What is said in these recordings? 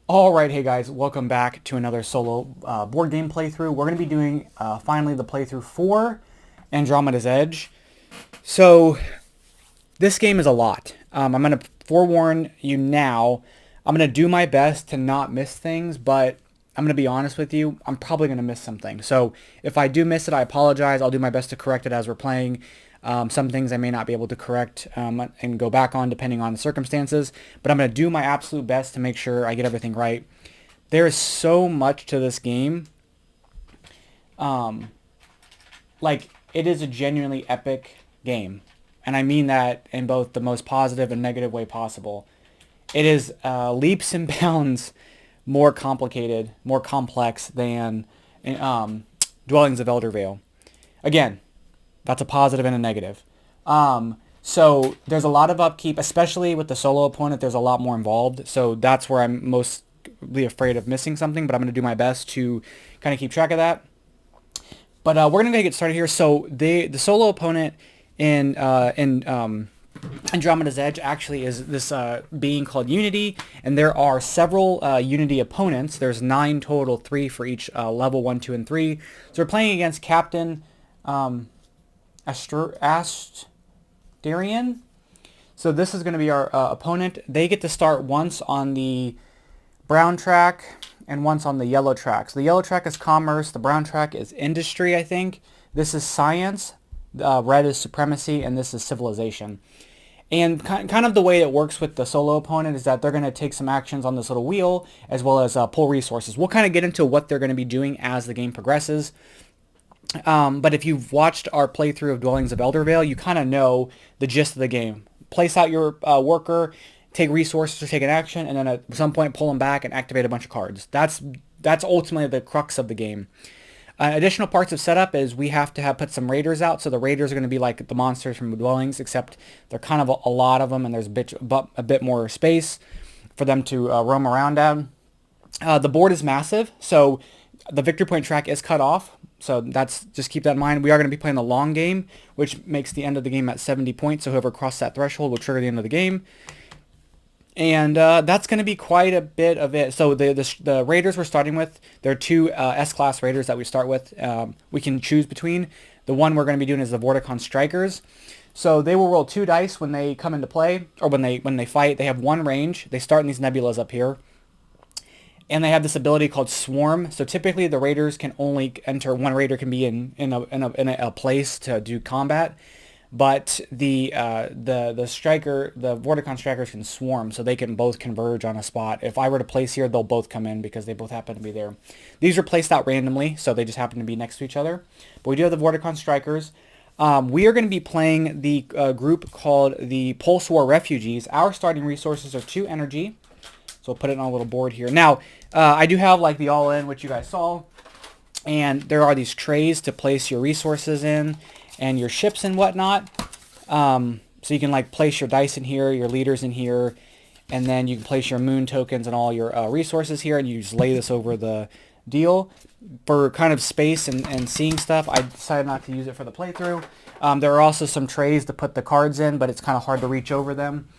Alright, hey guys, welcome back to another solo board game playthrough. We're going to be doing, finally, the playthrough for Andromeda's Edge. So, this game is a lot. I'm going to forewarn you now, I'm going to do my best to not miss things, but I'm going to be honest with you, I'm probably going to miss something. So, if I do miss it, I apologize. I'll do my best to correct it as we're playing. Some things I may not be able to correct and go back on depending on the circumstances, but I'm going to do my absolute best to make sure I get everything right. There is so much to this game. Um, like, it is a genuinely epic game. And I mean that in both the most positive and negative way possible. It is leaps and bounds more complicated, more complex than Dwellings of Eldervale. Again, that's a positive and a negative. So there's a lot of upkeep, especially with the solo opponent. There's a lot more involved. So that's where I'm mostly afraid of missing something, but I'm going to do my best to kind of keep track of that. But we're going to get started here. So the solo opponent in Andromeda's Edge actually is this being called Unity, and there are several Unity opponents. There's 9 total, 3 for each level 1, 2, and 3. So we're playing against Captain Asterian. So this is going to be our opponent. They get to start once on the brown track and once on the yellow track. So the yellow track is commerce. The brown track is industry, I think. This is science. Red is supremacy, and this is civilization. And kind of the way it works with the solo opponent is that they're going to take some actions on this little wheel as well as pull resources. We'll kind of get into what they're going to be doing as the game progresses. But if you've watched our playthrough of Dwellings of Eldervale, you kind of know the gist of the game. Place out your worker, take resources or take an action, and then at some point pull them back and activate a bunch of cards. That's ultimately the crux of the game. Additional parts of setup is we have to put some raiders out. So the raiders are going to be like the monsters from Dwellings, except they're kind of a lot of them, and there's a bit more space for them to roam around at. The board is massive, so the victory point track is cut off. So just keep that in mind. We are going to be playing the long game, which makes the end of the game at 70 points. So whoever crosses that threshold will trigger the end of the game. And that's going to be quite a bit of it. So the raiders we're starting with, there are 2 S-class raiders that we start with. We can choose between. The one we're going to be doing is the Vorticon Strikers. So they will roll 2 dice when they come into play, or when they fight. They have 1 range. They start in these nebulas up here. And they have this ability called Swarm. So typically the raiders can only enter, 1 raider can be in a place to do combat. But the striker, the Vorticon Strikers can swarm, so they can both converge on a spot. If I were to place here, they'll both come in because they both happen to be there. These are placed out randomly, so they just happen to be next to each other. But we do have the Vorticon Strikers. We are going to be playing the group called the Pulse War Refugees. Our starting resources are 2 energy. So we'll put it on a little board here. Now, I do have like the all-in, which you guys saw. And there are these trays to place your resources in and your ships and whatnot. So you can like place your dice in here, your leaders in here, and then you can place your moon tokens and all your resources here, and you just lay this over the deal. For kind of space and seeing stuff, I decided not to use it for the playthrough. There are also some trays to put the cards in, but it's kind of hard to reach over them.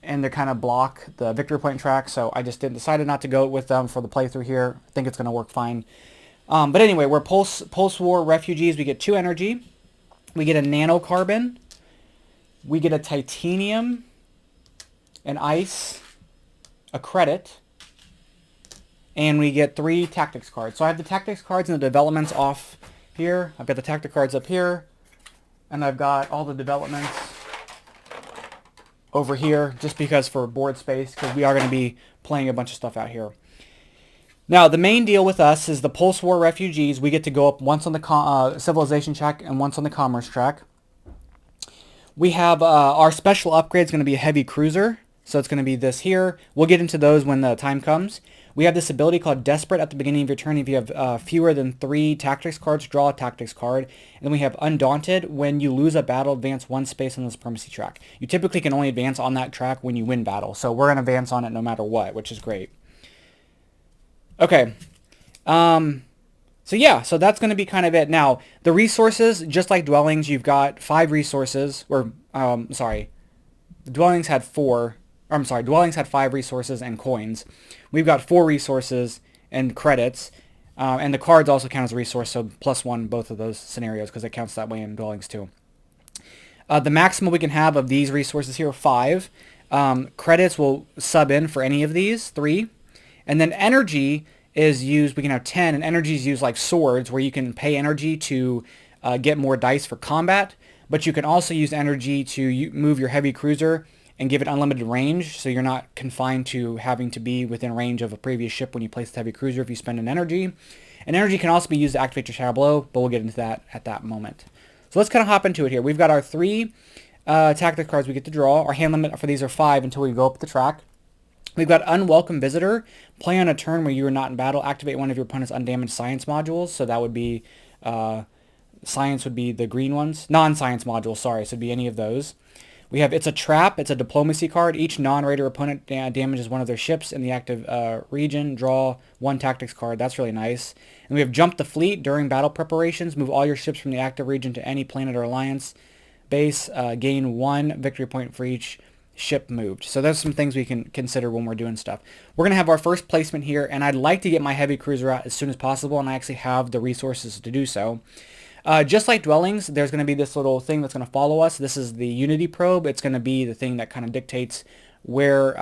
And they kind of block the victory point track, so I just decided not to go with them for the playthrough here. I think it's going to work fine. But anyway, we're Pulse War Refugees. We get 2 energy. We get a nanocarbon. We get a titanium, an ice, a credit, and we get 3 tactics cards. So I have the tactics cards and the developments off here. I've got the tactic cards up here, and I've got all the developments over here, just because for board space, because we are going to be playing a bunch of stuff out here. Now, the main deal with us is the Pulse War Refugees. We get to go up once on the civilization track and once on the commerce track. We have our special upgrade is going to be a heavy cruiser. So it's going to be this here. We'll get into those when the time comes. We have this ability called Desperate at the beginning of your turn. If you have fewer than 3 tactics cards, draw a tactics card. And then we have Undaunted. When you lose a battle, advance 1 space on the supremacy track. You typically can only advance on that track when you win battle. So we're going to advance on it no matter what, which is great. Okay. So yeah, so that's going to be kind of it. Now, the resources, just like Dwellings, you've got 5 resources. Or, sorry. The Dwellings had 4. or I'm sorry, dwellings had 5 resources and coins. We've got 4 resources and credits. And the cards also count as a resource, so +1 both of those scenarios because it counts that way in dwellings too. The maximum we can have of these resources here are 5. Credits will sub in for any of these, 3. And then energy is used, we can have 10, and energy is used like swords, where you can pay energy to get more dice for combat, but you can also use energy to move your heavy cruiser and give it unlimited range, so you're not confined to having to be within range of a previous ship when you place the heavy cruiser if you spend an energy. And energy can also be used to activate your Tableau, but we'll get into that at that moment. So let's kind of hop into it here. We've got our 3 tactic cards we get to draw. Our hand limit for these are 5 until we go up the track. We've got Unwelcome Visitor. Play on a turn where you are not in battle. Activate one of your opponent's undamaged science modules. So that would be, science would be the green ones. Non-science modules, sorry. So it'd be any of those. We have It's a Trap. It's a diplomacy card. Each non-raider opponent damages one of their ships in the active region. Draw 1 tactics card. That's really nice. And we have Jump the Fleet. During battle preparations, move all your ships from the active region to any planet or alliance base. Gain 1 victory point for each ship moved. So there's some things we can consider when we're doing stuff. We're going to have our first placement here, and I'd like to get my heavy cruiser out as soon as possible, and I actually have the resources to do so. Just like dwellings, there's going to be this little thing that's going to follow us. This is the Unity probe. It's going to be the thing that kind of dictates where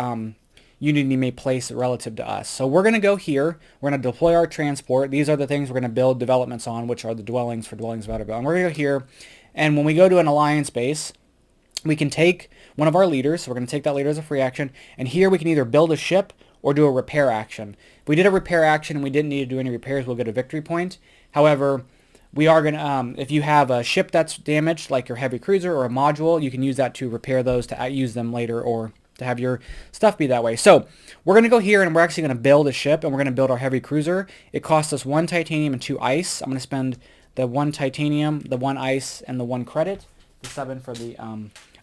Unity may place relative to us. So we're going to go here. We're going to deploy our transport. These are the things we're going to build developments on, which are the dwellings for dwellings of outer build. And we're going to go here, and when we go to an alliance base, we can take one of our leaders. So we're going to take that leader as a free action, and here we can either build a ship or do a repair action. If we did a repair action and we didn't need to do any repairs, we'll get a victory point. However, we are going to, if you have a ship that's damaged, like your heavy cruiser or a module, you can use that to repair those to use them later or to have your stuff be that way. So we're going to go here and we're actually going to build a ship, and we're going to build our heavy cruiser. It costs us 1 titanium and 2 ice. I'm going to spend the 1 titanium, the 1 ice, and the 1 credit, the 7 for the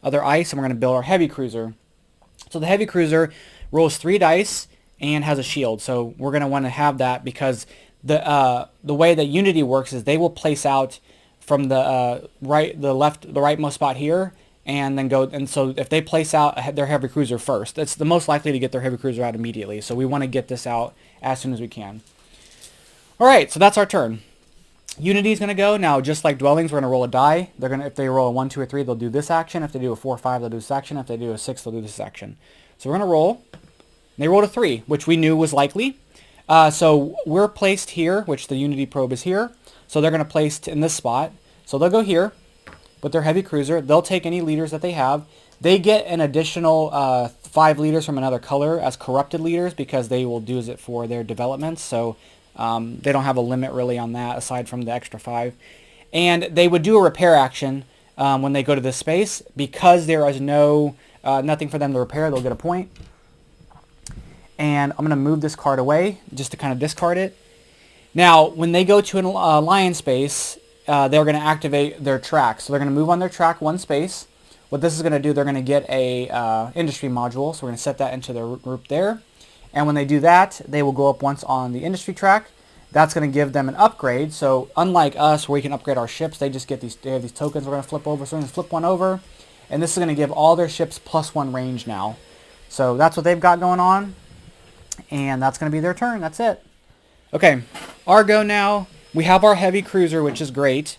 other ice, and we're going to build our heavy cruiser. So the heavy cruiser rolls 3 dice and has a shield. So we're going to want to have that because the way that Unity works is they will place out from the rightmost spot here, and then go. And so if they place out their heavy cruiser first, it's the most likely to get their heavy cruiser out immediately. So we want to get this out as soon as we can. All right, so that's our turn. Unity is going to go. Now, just like dwellings, we're going to roll a die. They're going to, if they roll a 1, 2, or 3, they'll do this action. If they do a 4, 5, they'll do this action. If they do a 6, they'll do this action. So we're going to roll. They rolled a 3, which we knew was likely. So we're placed here, which the Unity probe is here. So they're going to place in this spot. So they'll go here with their heavy cruiser. They'll take any leaders that they have. They get an additional 5 leaders from another color as corrupted leaders because they will use it for their developments. So they don't have a limit really on that aside from the extra 5. And they would do a repair action when they go to this space. Because there is nothing for them to repair, they'll get a point. And I'm going to move this card away just to kind of discard it. Now, when they go to an alliance base, they're going to activate their track. So they're going to move on their track 1 space. What this is going to do, they're going to get a industry module. So we're going to set that into their group there. And when they do that, they will go up once on the industry track. That's going to give them an upgrade. So unlike us, where we can upgrade our ships, they just get they have these tokens we're going to flip over. So we're going to flip one over. And this is going to give all their ships +1 range now. So that's what they've got going on. And that's going to be their turn. That's it. Okay, our go now. We have our heavy cruiser, which is great.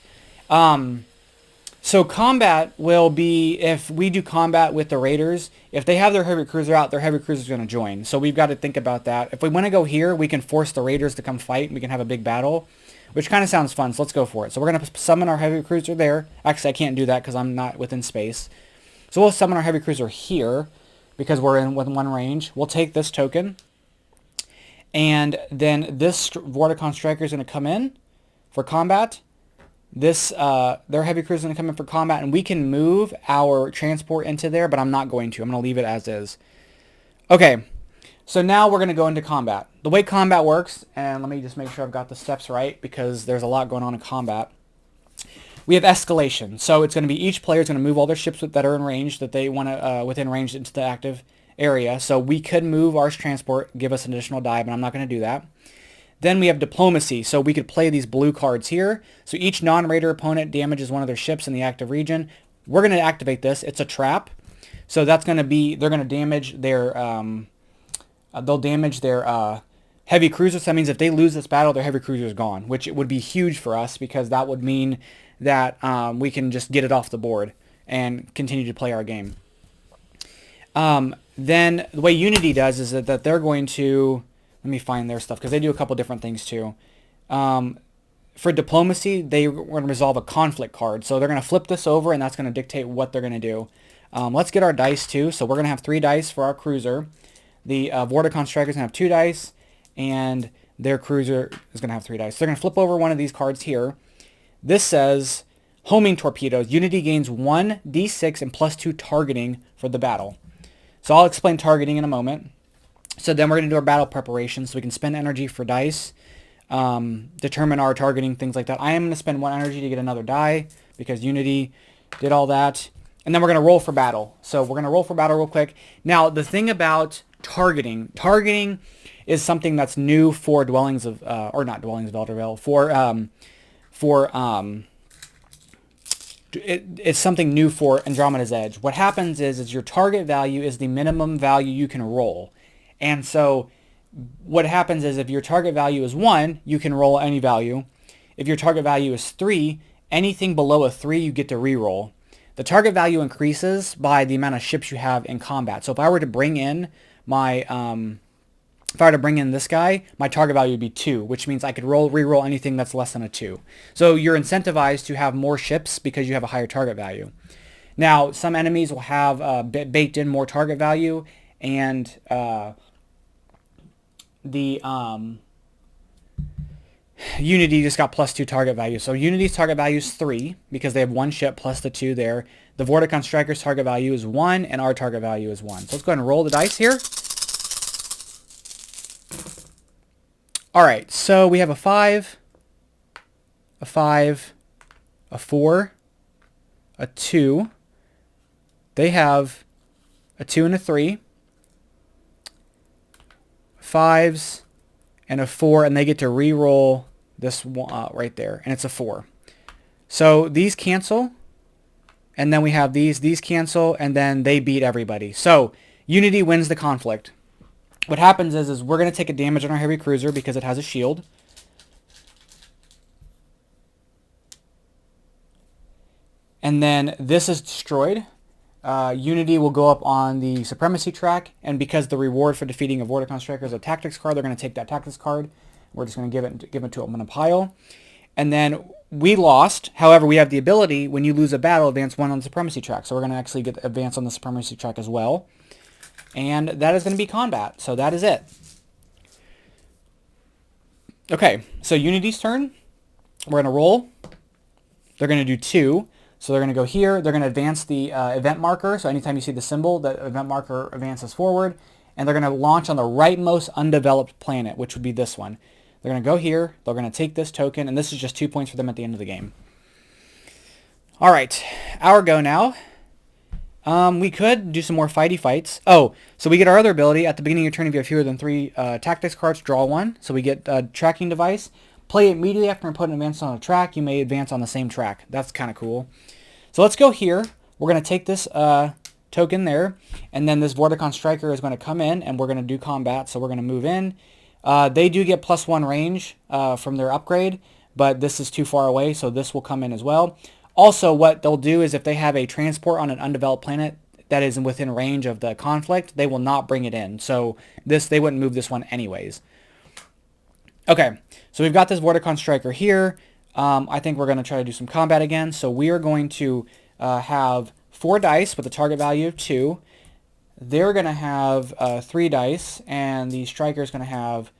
So combat will be, if we do combat with the raiders, if they have their heavy cruiser out, their heavy cruiser is going to join. So we've got to think about that. If we want to go here, we can force the raiders to come fight, and we can have a big battle, which kind of sounds fun. So let's go for it. So we're going to summon our heavy cruiser there. Actually, I can't do that because I'm not within space. So we'll summon our heavy cruiser here because we're in within 1 range. We'll take this token. And then this Vorticon Striker is going to come in for combat. This their heavy cruiser is going to come in for combat, and we can move our transport into there, but I'm not going to. I'm going to leave it as is. Okay, so now we're going to go into combat. The way combat works, and let me just make sure I've got the steps right because there's a lot going on in combat. We have escalation. So it's going to be each player is going to move all their ships that are in range that they want to within range into the active area. So we could move our transport, give us an additional die, but I'm not going to do that. Then we have diplomacy. So we could play these blue cards here. So each non-raider opponent damages one of their ships in the active region. We're going to activate this. It's a trap. So that's going to be, they're going to damage their, they'll damage their heavy cruiser. So that means if they lose this battle, their heavy cruiser is gone, which would be huge for us because that would mean that we can just get it off the board and continue to play our game. Then the way Unity does is that they're going to, let me find their stuff because they do a couple different things too. For diplomacy, they were going to resolve a conflict card. So they're going to flip this over and that's going to dictate what they're going to do. Let's get our dice too. So we're going to have 3 dice for our cruiser. The Vorticon Striker is going to have 2 dice and their cruiser is going to have 3 dice. So they're going to flip over one of these cards here. This says homing torpedoes. Unity gains 1d6 and +2 targeting for the battle. So I'll explain targeting in a moment. So then we're going to do our battle preparation so we can spend energy for dice, determine our targeting, things like that. I am going to spend 1 energy to get another die because Unity did all that. And then we're going to roll for battle. So we're going to roll for battle real quick. Now, the thing about targeting is something that's new for Dwellings of, or not Dwellings of Eldervale, it's something new for Andromeda's Edge. What happens is your target value is the minimum value you can roll. And so what happens is if your target value is 1, you can roll any value. If your target value is 3, anything below a 3 you get to reroll. The target value increases by the amount of ships you have in combat. So if I were to bring in my this guy, my target value would be 2, which means I could reroll anything that's less than a 2. So you're incentivized to have more ships because you have a higher target value. Now, some enemies will have baked in more target value, and Unity just got +2 target value. So Unity's target value is 3 because they have 1 ship plus the 2 there. The Vorticon Striker's target value is 1, and our target value is 1. So let's go ahead and roll the dice here. All right, so we have a 5, a 5, a 4, a 2. They have a 2 and a 3, 5s, and a 4, and they get to re-roll this one right there, and it's a 4. So these cancel, and then we have these cancel, and then they beat everybody. So Unity wins the conflict. What happens is we're going to take a damage on our heavy cruiser because it has a shield. And then this is destroyed. Unity will go up on the supremacy track, and because the reward for defeating a Vorticon Striker is a tactics card, they're going to take that tactics card. We're just going to give it to them in a pile. And then we lost. However, we have the ability, when you lose a battle, advance 1 on the supremacy track. So we're going to actually get advance on the supremacy track as well. And that is going to be combat. So that is it. Okay, so Unity's turn. We're going to roll. They're going to do 2. So they're going to go here. They're going to advance the event marker. So anytime you see the symbol, the event marker advances forward. And they're going to launch on the rightmost undeveloped planet, which would be this one. They're going to go here. They're going to take this token. And this is just 2 points for them at the end of the game. All right, our go now. We could do some more fighty fights. Oh, so we get our other ability. At the beginning of your turn, if you have fewer than 3 tactics cards, draw 1. So we get a tracking device. Play it immediately after an opponent advances on a track. You may advance on the same track. That's kind of cool. So let's go here. We're going to take this token there. And then this Vorticon Striker is going to come in, and we're going to do combat. So we're going to move in. They do get +1 range from their upgrade, but this is too far away, so this will come in as well. Also, what they'll do is if they have a transport on an undeveloped planet that is within range of the conflict, they will not bring it in. So they wouldn't move this one anyways. Okay, so we've got this Vorticon Striker here. I think we're going to try to do some combat again. So we are going to have 4 dice with a target value of 2. They're going to have 3 dice, and the Striker is going to have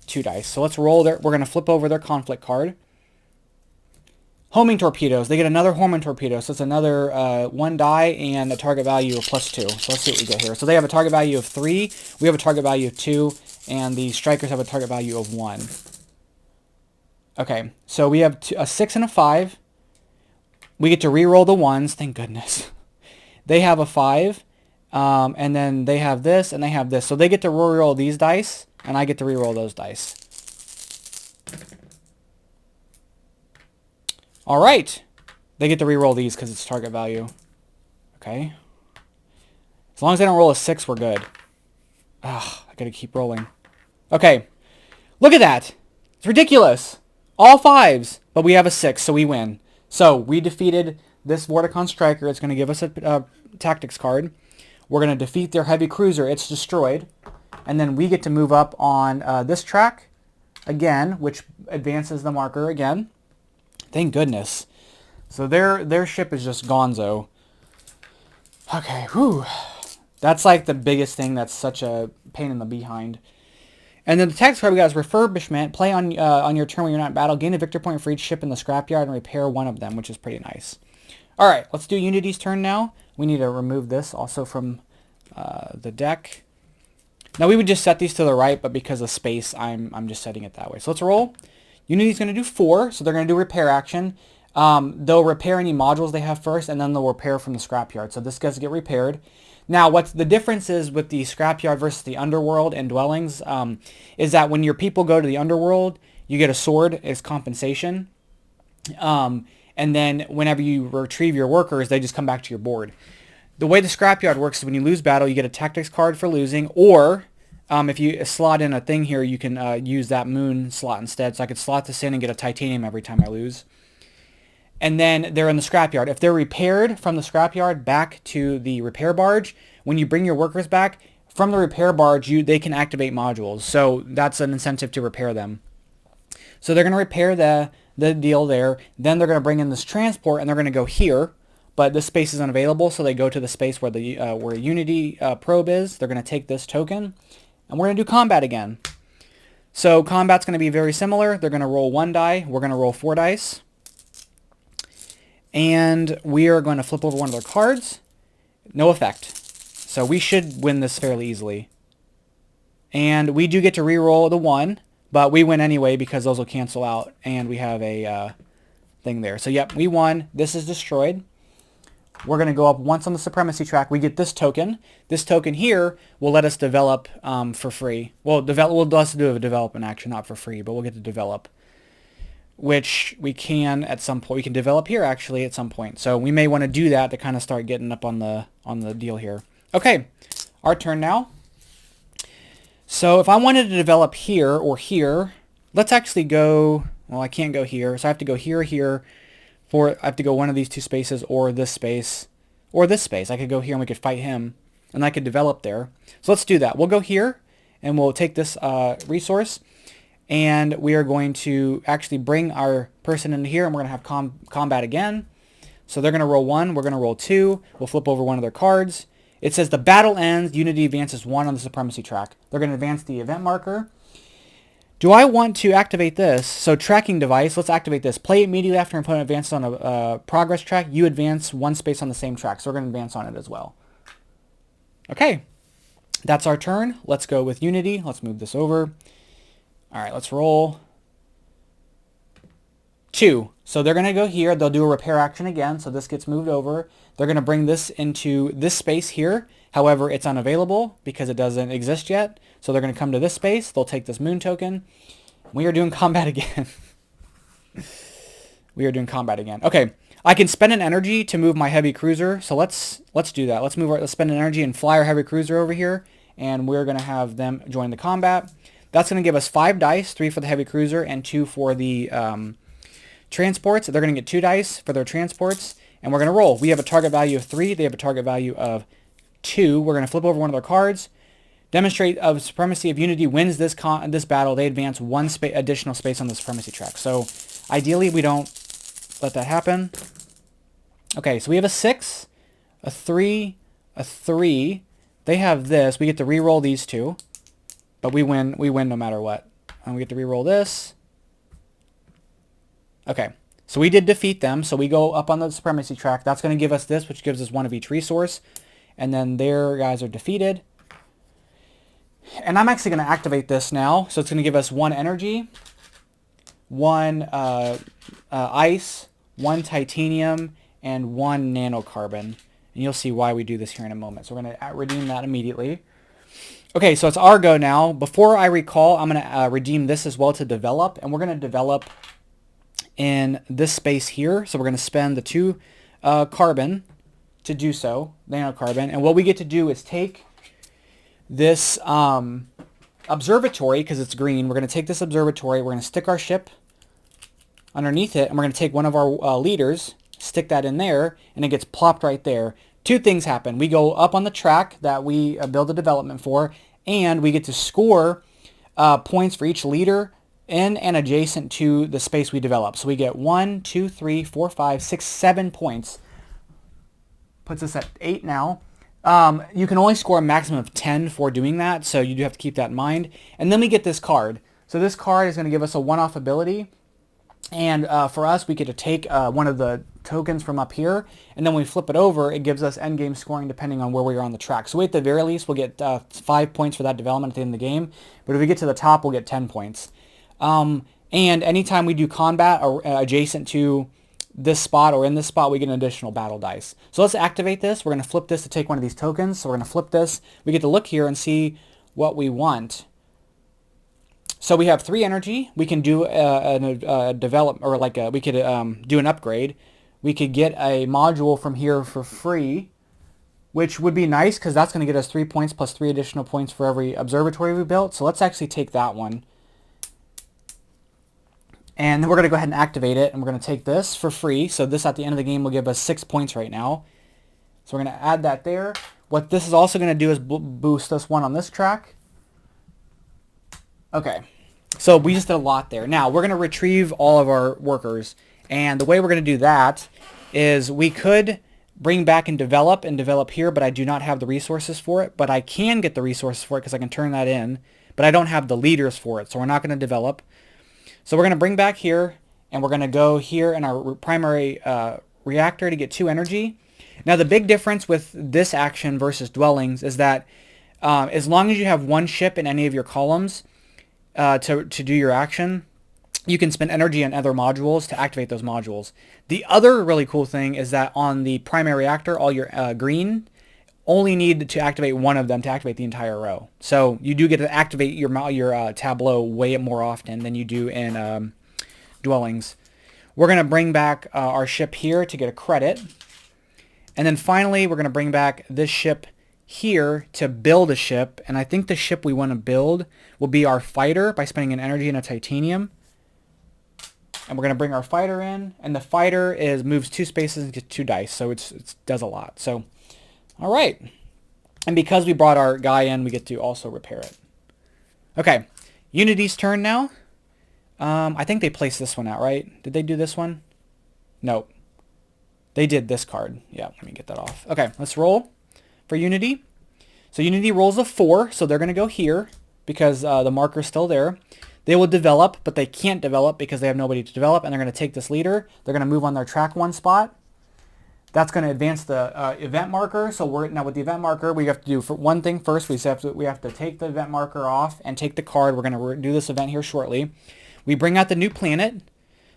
2 dice. So let's roll we're going to flip over their conflict card. Homing torpedoes. They get another homing torpedo. So it's another 1 die and a target value of +2. So let's see what we get here. So they have a target value of 3. We have a target value of 2. And the Strikers have a target value of 1. Okay. So we have a 6 and a 5. We get to re-roll the 1s. Thank goodness. They have a 5. And then they have this and they have this. So they get to re-roll these dice. And I get to re-roll those dice. All right. They get to re-roll these because it's target value. Okay. As long as I don't roll a 6, we're good. Ugh, I gotta keep rolling. Okay. Look at that. It's ridiculous. All 5s, but we have a 6, so we win. So we defeated this Vorticon Striker. It's going to give us a tactics card. We're going to defeat their heavy cruiser. It's destroyed. And then we get to move up on this track again, which advances the marker again. Thank goodness. So their ship is just gonzo. Okay, whew. That's like the biggest thing that's such a pain in the behind. And then the tactics card we got is Refurbishment. Play on your turn when you're not in battle. Gain a victory point for each ship in the scrapyard and repair one of them, which is pretty nice. All right, let's do Unity's turn now. We need to remove this also from the deck. Now we would just set these to the right, but because of space, I'm just setting it that way. So let's roll. Unity's going to do 4, so they're going to do repair action. They'll repair any modules they have first, and then they'll repair from the scrapyard. So this gets get repaired. Now, what's the difference is with the scrapyard versus the underworld and dwellings is that when your people go to the underworld, you get a sword as compensation. And then whenever you retrieve your workers, they just come back to your board. The way the scrapyard works is when you lose battle, you get a tactics card for losing, or if you slot in a thing here, you can use that moon slot instead. So I could slot this in and get a titanium every time I lose. And then they're in the scrapyard. If they're repaired from the scrapyard back to the repair barge, when you bring your workers back, from the repair barge, they can activate modules. So that's an incentive to repair them. So they're going to repair the deal there. Then they're going to bring in this transport, and they're going to go here. But this space is unavailable, so they go to the space where the where Unity probe is. They're going to take this token, and we're going to do combat again. So combat's going to be very similar. They're going to roll 1 die. We're going to roll 4 dice. And we are going to flip over one of their cards. No effect. So we should win this fairly easily. And we do get to re-roll the 1, but we win anyway because those will cancel out. And we have a thing there. So yep, we won. This is destroyed. We're going to go up once on the supremacy track. We get this token. This token here will let us develop for free. Well, we'll let us do a development action, not for free, but we'll get to develop. Which we can at some point. We can develop here actually at some point. So we may want to do that to kind of start getting up on the deal here. Okay, our turn now. So if I wanted to develop here or here, let's actually go, well, I can't go here. So I have to go here or here. I have to go one of these 2 spaces or this space or this space. I could go here and we could fight him and I could develop there. So let's do that. We'll go here and we'll take this resource. And we are going to actually bring our person into here, and we're going to have combat again. So they're going to roll 1. We're going to roll 2. We'll flip over one of their cards. It says the battle ends. Unity advances 1 on the supremacy track. They're going to advance the event marker. Do I want to activate this? So tracking device, let's activate this. Play immediately after an opponent advances on a progress track. You advance 1 space on the same track. So we're going to advance on it as well. Okay. That's our turn. Let's go with Unity. Let's move this over. All right, let's roll 2. So they're going to go here. They'll do a repair action again. So this gets moved over. They're going to bring this into this space here. However, it's unavailable because it doesn't exist yet. So they're going to come to this space. They'll take this moon token. We are doing combat again. We are doing combat again. Okay, I can spend an energy to move my heavy cruiser. So let's do that. Let's spend an energy and fly our heavy cruiser over here. And we're going to have them join the combat. That's going to give us 5 dice, 3 for the heavy cruiser and 2 for the transports. They're going to get 2 dice for their transports, and we're going to roll. We have a target value of 3. They have a target value of 2. We're going to flip over one of their cards. Demonstrate of supremacy of Unity wins this battle. They advance 1 additional space on the supremacy track. So ideally, we don't let that happen. Okay, so we have a 6, a 3, a 3. They have this. We get to re-roll these 2. But we win no matter what. And we get to re-roll this. Okay, so we did defeat them. So we go up on the supremacy track. That's going to give us this, which gives us 1 of each resource. And then their guys are defeated. And I'm actually going to activate this now. So it's going to give us 1 energy, 1 ice, 1 titanium, and 1 nanocarbon. And you'll see why we do this here in a moment. So we're going to redeem that immediately. Okay, so it's our go now. Before I recall, I'm going to redeem this as well to develop. And we're going to develop in this space here. So we're going to spend the 2 carbon to do so, nanocarbon. And what we get to do is take this observatory, because it's green. We're going to take this observatory. We're going to stick our ship underneath it, and we're going to take one of our leaders, stick that in there, and it gets plopped right there. Two things happen. We go up on the track that we build a development for, and we get to score points for each leader in and adjacent to the space we develop. So we get 1, 2, 3, 4, 5, 6, 7 points. Puts us at 8 now. You can only score a maximum of 10 for doing that, so you do have to keep that in mind. And then we get this card. So this card is going to give us a one-off ability. And for us, we get to take one of the tokens from up here, and then when we flip it over, it gives us endgame scoring depending on where we are on the track. So we, at the very least, we'll get 5 points for that development at the end of the game. But if we get to the top, we'll get 10 points. And anytime we do combat or adjacent to this spot or in this spot, we get an additional battle dice. So let's activate this. We're going to flip this to take one of these tokens. So we're going to flip this. We get to look here and see what we want. So we have 3 energy. We can do a develop, or like we could do an upgrade. We could get a module from here for free, which would be nice because that's going to get us 3 points plus 3 additional points for every observatory we built. So let's actually take that one. And then we're going to go ahead and activate it, and we're going to take this for free. So this at the end of the game will give us 6 points right now. So we're going to add that there. What this is also going to do is boost us 1 on this track. Okay, so we just did a lot there. Now we're going to retrieve all of our workers, and the way we're going to do that is we could bring back and develop here, but I do not have the resources for it. But I can get the resources for it because I can turn that in, but I don't have the leaders for it, so we're not going to develop. So we're going to bring back here, and we're going to go here in our primary reactor to get 2 energy. Now the big difference with this action versus dwellings is that as long as you have 1 ship in any of your columns, to do your action, you can spend energy on other modules to activate those modules. The other really cool thing is that on the primary reactor, all your green only need to activate 1 of them to activate the entire row. So you do get to activate your tableau way more often than you do in dwellings. We're going to bring back our ship here to get a credit. And then finally, we're going to bring back this ship here to build a ship, and I think the ship we want to build will be our fighter by spending an energy and a titanium. And we're going to bring our fighter in, and the fighter moves 2 spaces and gets 2 dice, so it does a lot. So, all right. And because we brought our guy in, we get to also repair it. Okay, Unity's turn now. I think they placed this one out, right? Did they do this one? Nope. They did this card. Yeah, let me get that off. Okay, let's roll for Unity. So Unity rolls a 4, so they're going to go here because the marker's still there. They will develop, but they can't develop because they have nobody to develop, and they're going to take this leader. They're going to move on their track 1 spot. That's going to advance the event marker. So now with the event marker, we have to do one thing first. We have to take the event marker off and take the card. We're going to do this event here shortly. We bring out the new planet.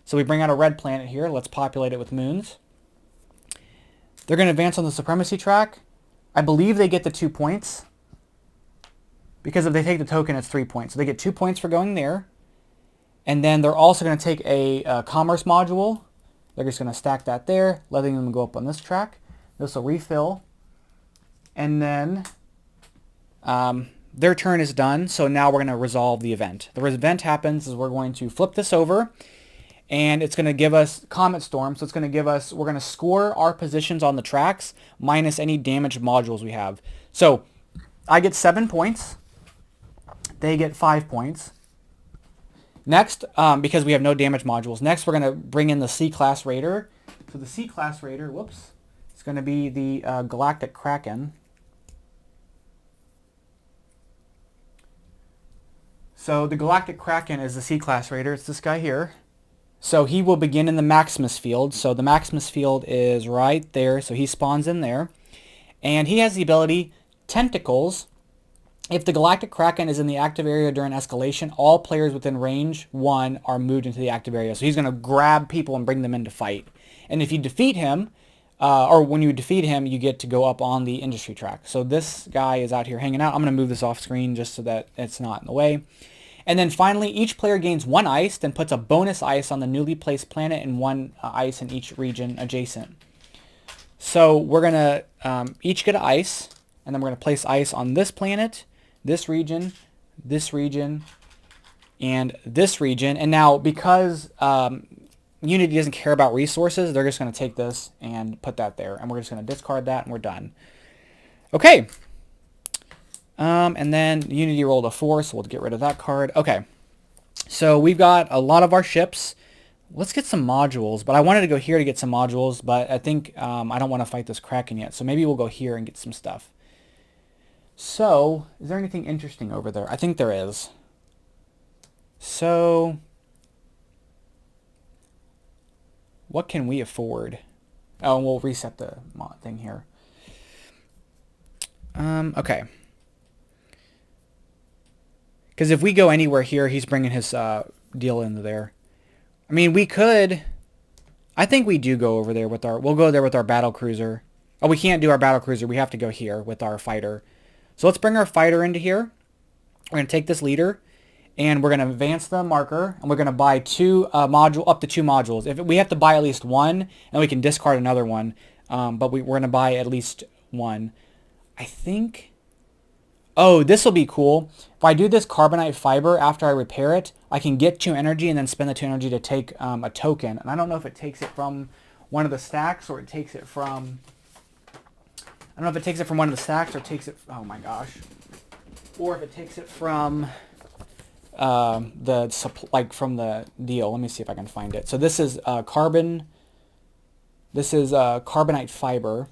So we bring out a red planet here. Let's populate it with moons. They're going to advance on the supremacy track. I believe they get the 2 points, because if they take the token, it's 3 points. So they get 2 points for going there. And then they're also going to take a commerce module. They're just going to stack that there, letting them go up on this track. This will refill. And then their turn is done. So now we're going to resolve the event. The event happens is we're going to flip this over, and it's going to give us Comet Storm. So it's going to give us, we're going to score our positions on the tracks minus any damaged modules we have. So I get 7 points. They get 5 points. Next, because we have no damage modules, next we're going to bring in the C-Class Raider. So the C-Class Raider, whoops, it's going to be the Galactic Kraken. So the Galactic Kraken is the C-Class Raider. It's this guy here. So he will begin in the Maximus field. So the Maximus field is right there. So he spawns in there. And he has the ability Tentacles. If the Galactic Kraken is in the active area during escalation, all players within range 1 are moved into the active area. So he's going to grab people and bring them in to fight. And if you defeat him, or when you defeat him, you get to go up on the industry track. So this guy is out here hanging out. I'm going to move this off screen just so that it's not in the way. And then finally, each player gains 1 ice, then puts a bonus ice on the newly placed planet and 1 ice in each region adjacent. So we're going to each get an ice, and then we're going to place ice on this planet, this region, and this region. And now because Unity doesn't care about resources, they're just going to take this and put that there. And we're just going to discard that, and we're done. Okay. And then Unity rolled a 4, so we'll get rid of that card. Okay. So we've got a lot of our ships. Let's get some modules, but I wanted to go here to get some modules, but I think I don't want to fight this Kraken yet, so maybe we'll go here and get some stuff. So, is there anything interesting over there? I think there is. So, what can we afford? Oh, and we'll reset the thing here. Okay. Because if we go anywhere here, he's bringing his deal into there. I mean, we could... I think we do go over there with our... We'll go there with our battle cruiser. Oh, we can't do our battle cruiser. We have to go here with our fighter. So let's bring our fighter into here. We're going to take this leader, and we're going to advance the marker, and we're going to buy up to two modules. If we have to buy at least one, and we can discard another one, but we're going to buy at least one. I think... Oh, this will be cool. If I do this carbonite fiber after I repair it, I can get 2 energy and then spend the 2 energy to take a token. And I don't know if it takes it from one of the stacks or it takes it from... I don't know if it takes it from one of the stacks or takes it... Oh my gosh. Or if it takes it from from the deal. Let me see if I can find it. So this is carbon... This is carbonite fiber.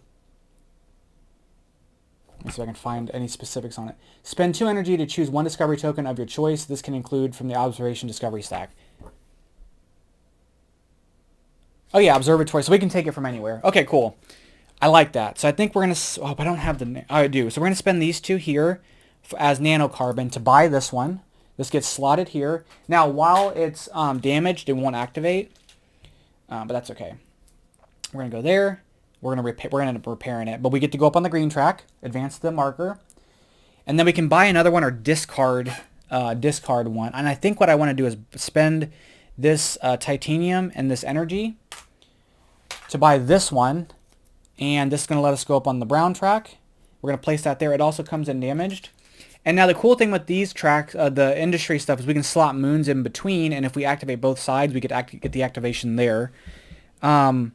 Let me see if I can find any specifics on it. Spend 2 energy to choose 1 discovery token of your choice. This can include from the observation discovery stack. Oh yeah, observatory. So we can take it from anywhere. Okay, cool. I like that. So I think we're going to... Oh, but I don't have the... Oh, I do. So we're going to spend these 2 here as nanocarbon to buy this one. This gets slotted here. Now, while it's damaged, it won't activate. But that's okay. We're going to go there. We're going to end up repairing it. But we get to go up on the green track, advance the marker. And then we can buy another one or discard one. And I think what I want to do is spend this titanium and this energy to buy this one. And this is going to let us go up on the brown track. We're going to place that there. It also comes in damaged. And now the cool thing with these tracks, the industry stuff, is we can slot moons in between. And if we activate both sides, we could get the activation there. And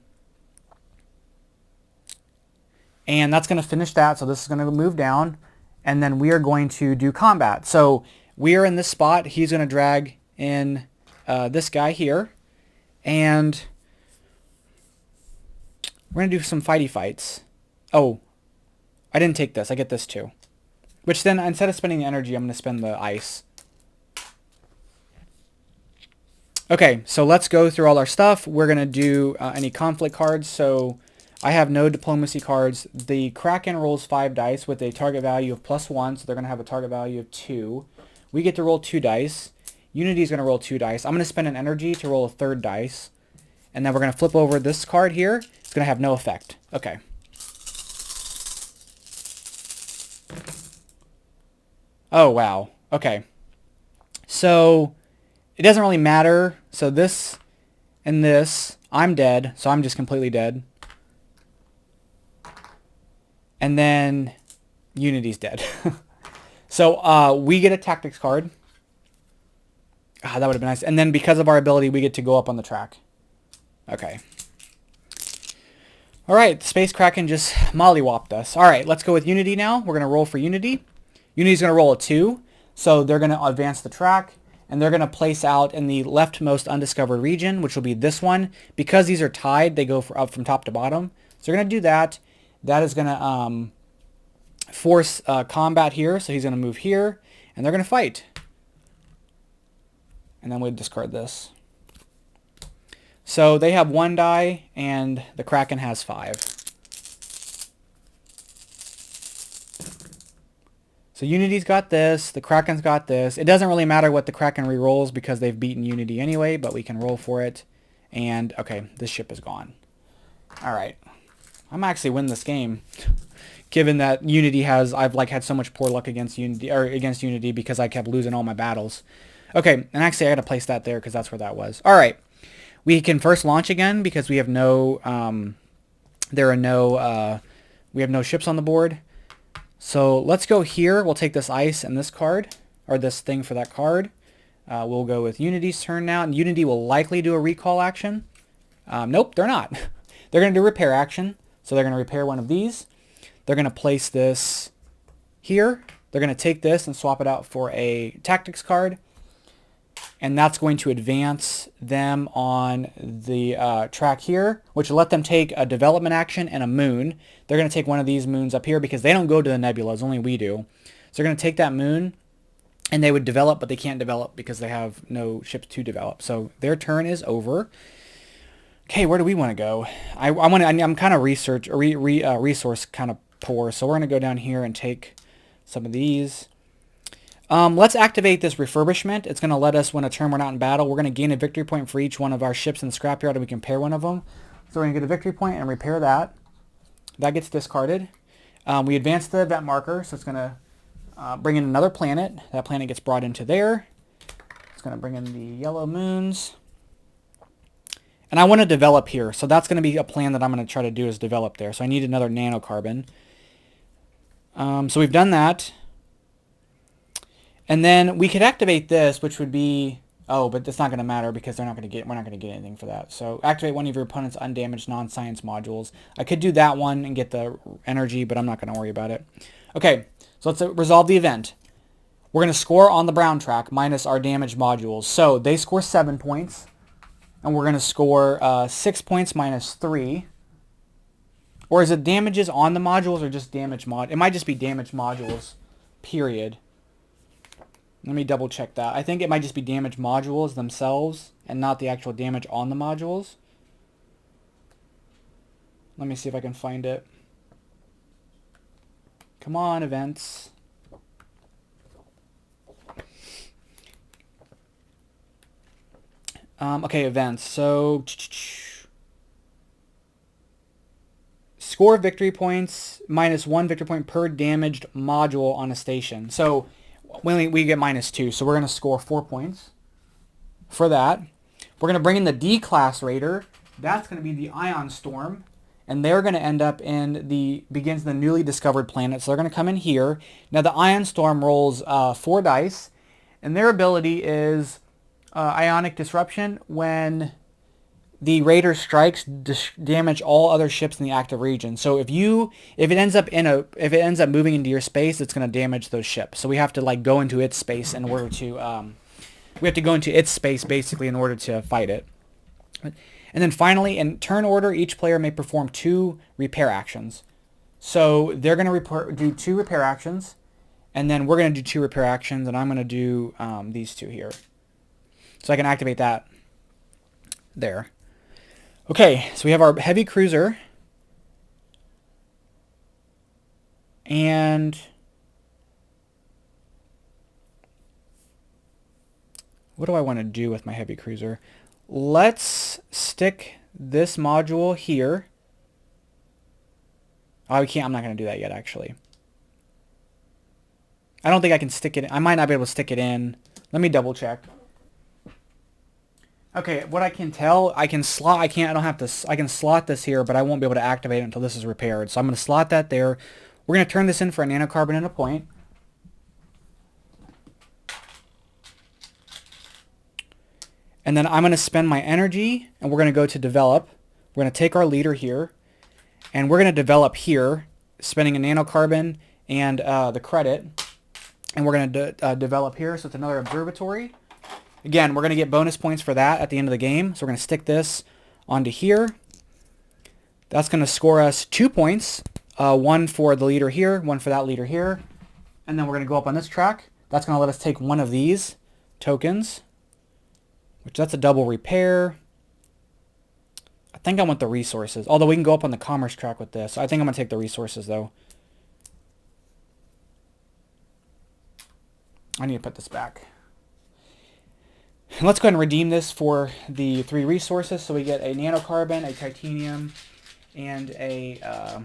that's going to finish that. So this is going to move down. And then we are going to do combat. So we are in this spot. He's going to drag in this guy here. And we're going to do some fighty fights. Oh, I didn't take this. I get this too. Which then, instead of spending the energy, I'm going to spend the ice. Okay, so let's go through all our stuff. We're going to do any conflict cards. So I have no diplomacy cards. The Kraken rolls 5 dice with a target value of +1, so they're going to have a target value of 2. We get to roll 2 dice. Unity is going to roll 2 dice. I'm going to spend an energy to roll a 3rd dice. And then we're going to flip over this card here. It's going to have no effect. Okay. Oh, wow. Okay. So it doesn't really matter. So this and this, I'm dead. So I'm just completely dead. And then Unity's dead. So we get a tactics card. Ah, that would have been nice. And then because of our ability, we get to go up on the track. Okay. All right, Space Kraken just mollywopped us. All right, let's go with Unity now. We're going to roll for Unity. Unity's going to roll a 2. So they're going to advance the track. And they're going to place out in the leftmost undiscovered region, which will be this one. Because these are tied, they go up from top to bottom. So they're going to do that. That is going to force combat here. So he's going to move here. And they're going to fight. And then we'll discard this. So they have 1 die, and the Kraken has 5. So Unity's got this, the Kraken's got this. It doesn't really matter what the Kraken re-rolls because they've beaten Unity anyway, but we can roll for it. And, okay, this ship is gone. Alright. I might actually win this game. Given that Unity has, I've had so much poor luck against Unity because I kept losing all my battles. Okay, and actually I gotta place that there because that's where that was. Alright. We can first launch again because we have no there are no, we have no ships on the board. So let's go here. We'll take this ice and this card, or this thing for that card. We'll go with Unity's turn now, and Unity will likely do a recall action. Nope, they're not. They're going to do repair action. So they're going to repair one of these. They're going to place this here. They're going to take this and swap it out for a tactics card. And that's going to advance them on the track here, which will let them take a development action and a moon. They're going to take one of these moons up here because they don't go to the nebulas, only we do. So they're going to take that moon, and they would develop, but they can't develop because they have no ships to develop. So their turn is over. Okay, where do we want to go? I'm kind of resource kind of poor, so we're going to go down here and take some of these. Let's activate this refurbishment. It's going to let us, when a turn we're not in battle, we're going to gain a victory point for each one of our ships in the scrapyard, and we can pair one of them. So we're going to get a victory point and repair that. That gets discarded. We advance the event marker, so it's going to bring in another planet. That planet gets brought into there. It's going to bring in the yellow moons. And I want to develop here, so that's going to be a plan that I'm going to try to do, is develop there. So I need another nanocarbon. So we've done that. And then we could activate this, which would be, oh, but that's not going to matter because we're not going to get anything for that. So activate one of your opponent's undamaged non-science modules. I could do that one and get the energy, but I'm not going to worry about it. Okay, so let's resolve the event. We're going to score on the brown track minus our damaged modules. So they score 7 points, and we're going to score 6 points minus 3. Or is it damages on the modules or just damage mod? It might just be damaged modules, period. Let me double check that. I think it might just be damage modules themselves and not the actual damage on the modules. Let me see if I can find it. Come on, events. Okay, events. So score victory points minus 1 victory point per damaged module on a station. So we get -2, so we're going to score 4 points for that. We're going to bring in the D-class raider. That's going to be the Ion Storm, and they're going to end up in begins the newly discovered planet. So they're going to come in here. Now the Ion Storm rolls 4 dice, and their ability is Ionic Disruption. When the raider strikes, damage all other ships in the active region. So if it ends up moving into your space, it's going to damage those ships. So we have to go into its space in order to basically in order to fight it. And then finally, in turn order, each player may perform 2 repair actions. So they're going to do 2 repair actions, and then we're going to do 2 repair actions, and I'm going to do these 2 here. So I can activate that there. Okay, so we have our heavy cruiser, and what do I want to do with my heavy cruiser? Let's stick this module here. Oh, we can't. I'm not going to do that yet, actually. I don't think I can stick it. I might not be able to stick it in. Let me double check. Okay, what I can tell, I can slot this here, but I won't be able to activate it until this is repaired. So I'm going to slot that there. We're going to turn this in for a nanocarbon and a point. And then I'm going to spend my energy, and we're going to go to develop. We're going to take our leader here, and we're going to develop here, spending a nanocarbon and the credit. And we're going to develop here, so it's another observatory. Again, we're going to get bonus points for that at the end of the game. So we're going to stick this onto here. That's going to score us 2 points. 1 for the leader here, 1 for that leader here. And then we're going to go up on this track. That's going to let us take one of these tokens, which that's a double repair. I think I want the resources, although we can go up on the commerce track with this. I think I'm going to take the resources, though. I need to put this back. And let's go ahead and redeem this for the 3 resources. So we get a nanocarbon, a titanium, and a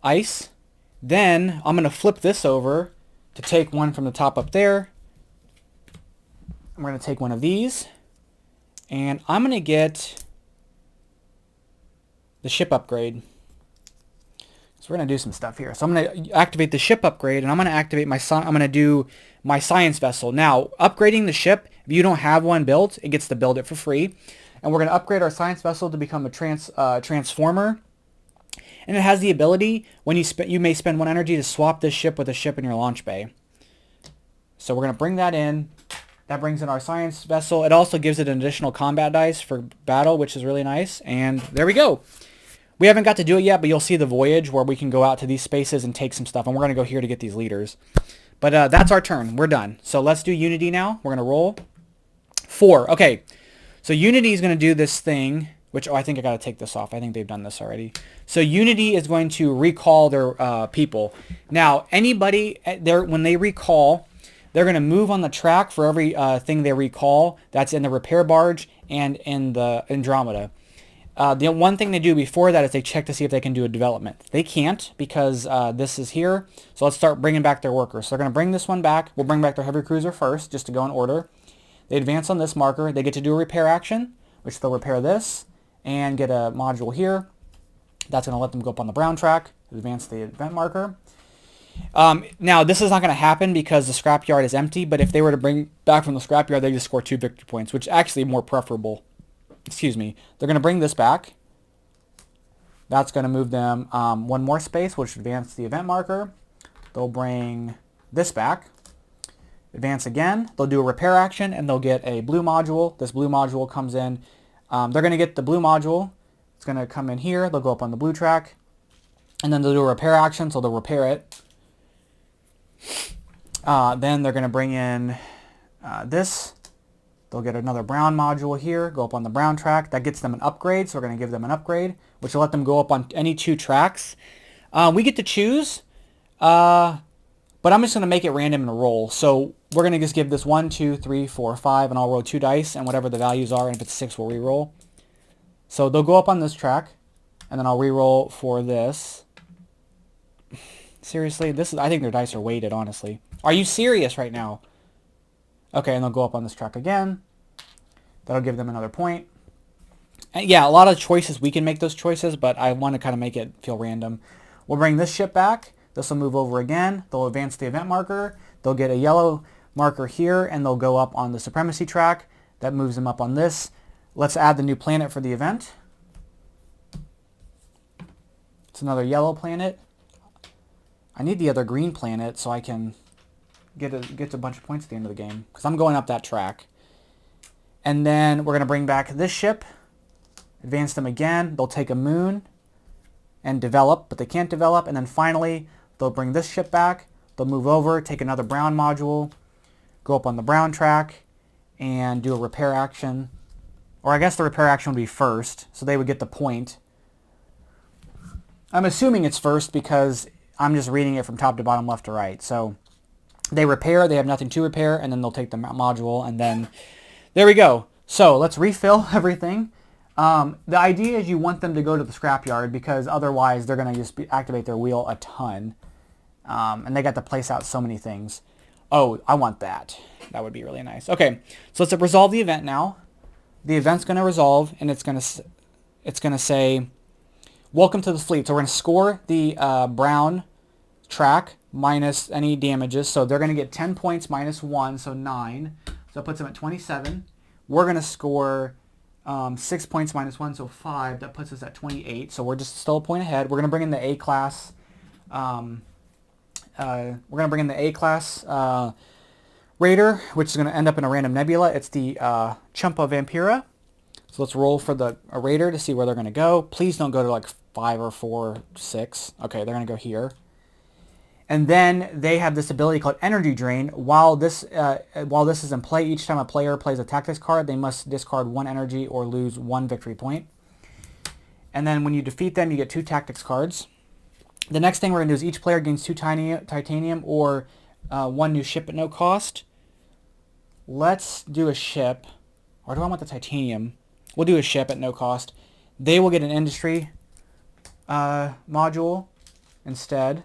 ice. Then I'm going to flip this over to take one from the top up there. I'm going to take one of these. And I'm going to get the ship upgrade. So we're going to do some stuff here. So I'm going to activate the ship upgrade, and I'm going to activate I'm going to do my science vessel. Now, upgrading the ship, if you don't have one built, it gets to build it for free. And we're going to upgrade our science vessel to become a transformer. And it has the ability, when you may spend 1 energy to swap this ship with a ship in your launch bay. So we're going to bring that in. That brings in our science vessel. It also gives it an additional combat dice for battle, which is really nice. And there we go. We haven't got to do it yet, but you'll see the voyage where we can go out to these spaces and take some stuff. And we're going to go here to get these leaders. But that's our turn. We're done. So let's do Unity now. We're going to roll. 4. Okay. So Unity is going to do this thing, which, I think I got to take this off. I think they've done this already. So Unity is going to recall their people. Now, anybody, when they recall, they're going to move on the track for every thing they recall. That's in the repair barge and in the Andromeda. The one thing they do before that is they check to see if they can do a development. They can't because this is here. So let's start bringing back their workers. So they're going to bring this one back. We'll bring back their heavy cruiser first, just to go in order. They advance on this marker. They get to do a repair action, which they'll repair this and get a module here. That's going to let them go up on the brown track, advance the event marker. Now, this is not going to happen because the scrapyard is empty, but if they were to bring back from the scrapyard, they just score 2 victory points, which is actually more preferable. Excuse me. They're going to bring this back. That's going to move them 1 more space, which advance the event marker. They'll bring this back. Advance again. They'll do a repair action, and they'll get a blue module. This blue module comes in. They're going to get the blue module. It's going to come in here. They'll go up on the blue track. And then they'll do a repair action, so they'll repair it. Then they're going to bring in this. They'll get another brown module here, go up on the brown track. That gets them an upgrade, so we're going to give them an upgrade, which will let them go up on any 2 tracks. We get to choose, but I'm just going to make it random and roll. So we're going to just give this 1, 2, 3, 4, 5, and I'll roll 2 dice, and whatever the values are, and if it's 6, we'll re-roll. So they'll go up on this track, and then I'll re-roll for this. Seriously, I think their dice are weighted, honestly. Are you serious right now? Okay, and they'll go up on this track again. That'll give them another point. And yeah, a lot of choices. We can make those choices, but I want to kind of make it feel random. We'll bring this ship back. This will move over again. They'll advance the event marker. They'll get a yellow marker here, and they'll go up on the supremacy track. That moves them up on this. Let's add the new planet for the event. It's another yellow planet. I need the other green planet so I can get a bunch of points at the end of the game, because I'm going up that track. And then we're going to bring back this ship, advance them again. They'll take a moon and develop, but they can't develop. And then finally, they'll bring this ship back. They'll move over, take another brown module, go up on the brown track, and do a repair action. Or I guess the repair action would be first, so they would get the point. I'm assuming it's first because I'm just reading it from top to bottom, left to right. So they repair, they have nothing to repair, and then they'll take the module, and then there we go. So let's refill everything. The idea is you want them to go to the scrapyard because otherwise they're going to just activate their wheel a ton. And they got to place out so many things. Oh, I want that. That would be really nice. Okay, so let's resolve the event now. The event's going to resolve, and it's going to say, welcome to the fleet. So we're going to score the brown track minus any damages. So they're going to get 10 points minus 1, so 9. So that puts them at 27. We're going to score 6 points minus 1, so 5. That puts us at 28. So we're just still a point ahead. We're going to bring in the A-class. We're going to bring in the A-class raider, which is going to end up in a random nebula. It's the Chumpa Vampira. So let's roll for the raider to see where they're going to go. Please don't go to like 5 or 4, 6. Okay, they're going to go here. And then they have this ability called Energy Drain. While this is in play, each time a player plays a tactics card, they must discard 1 energy or lose 1 victory point. And then when you defeat them, you get 2 tactics cards. The next thing we're going to do is each player gains 2 titanium or 1 new ship at no cost. Let's do a ship. Or do I want the titanium? We'll do a ship at no cost. They will get an industry module instead.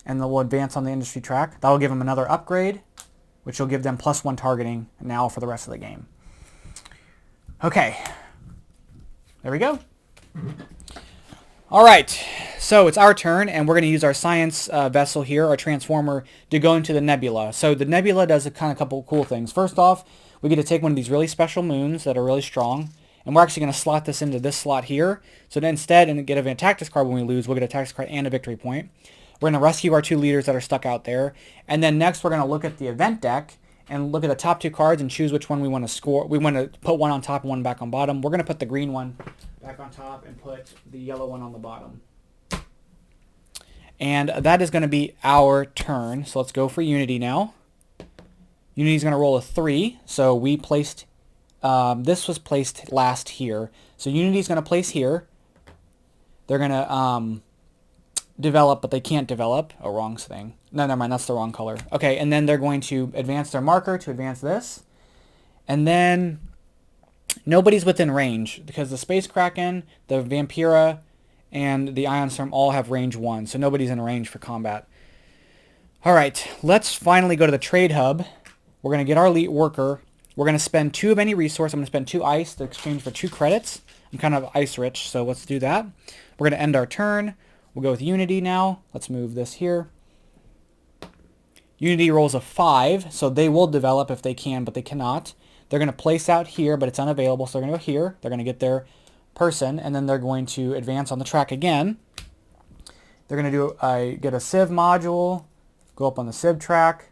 And they'll advance on the industry track. That will give them another upgrade, which will give them +1 targeting now for the rest of the game. Okay. There we go. All right, so it's our turn, and we're going to use our science vessel here, our transformer, to go into the nebula. So the nebula does a couple cool things. First off, we get to take one of these really special moons that are really strong, and we're actually going to slot this into this slot here. So then instead, and get a tactics card when we lose, we'll get a tactics card and a victory point. We're going to rescue our 2 leaders that are stuck out there, and then next we're going to look at the event deck and look at the top 2 cards and choose which one we want to score. We want to put one on top and one back on bottom. We're going to put the green one back on top and put the yellow one on the bottom. And that is going to be our turn. So let's go for Unity now. Unity's going to roll a 3. So we placed, this was placed last here. So Unity's going to place here. They're going to develop, but they can't develop. Oh, wrong thing. No, never mind. That's the wrong color. Okay, and then they're going to advance their marker to advance this. And then nobody's within range because the Space Kraken, the Vampira, and the Ion Storm all have range 1. So nobody's in range for combat. All right, let's finally go to the trade hub. We're going to get our elite worker. We're going to spend 2 of any resource. I'm going to spend 2 ice to exchange for 2 credits. I'm kind of ice rich, so let's do that. We're going to end our turn. We'll go with Unity now. Let's move this here. Unity rolls a 5, so they will develop if they can, but they cannot. They're going to place out here, but it's unavailable, so they're going to go here. They're going to get their person, and then they're going to advance on the track again. They're going to do get a Civ module, go up on the Civ track.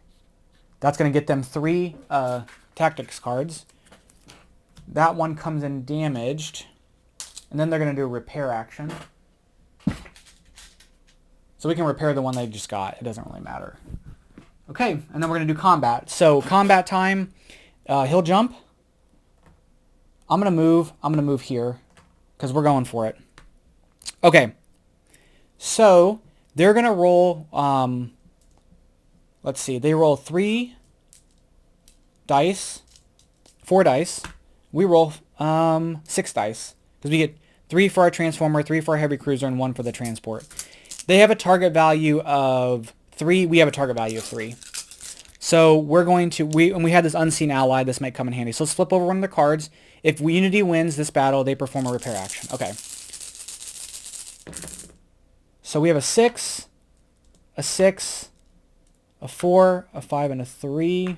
That's going to get them 3 tactics cards. That one comes in damaged, and then they're going to do a repair action. So we can repair the one they just got. It doesn't really matter. Okay, and then we're going to do combat. So combat time, he'll jump. I'm going to move here because we're going for it. Okay, so they're going to roll, let's see, they roll 4 dice. We roll 6 dice because we get 3 for our transformer, 3 for our heavy cruiser, and 1 for the transport. They have a target value of 3. We have a target value of 3. So we're going to, and we had this unseen ally. This might come in handy. So let's flip over one of the cards. If Unity wins this battle, they perform a repair action. Okay. So we have a 6, a 6, a 4, a 5, and a 3.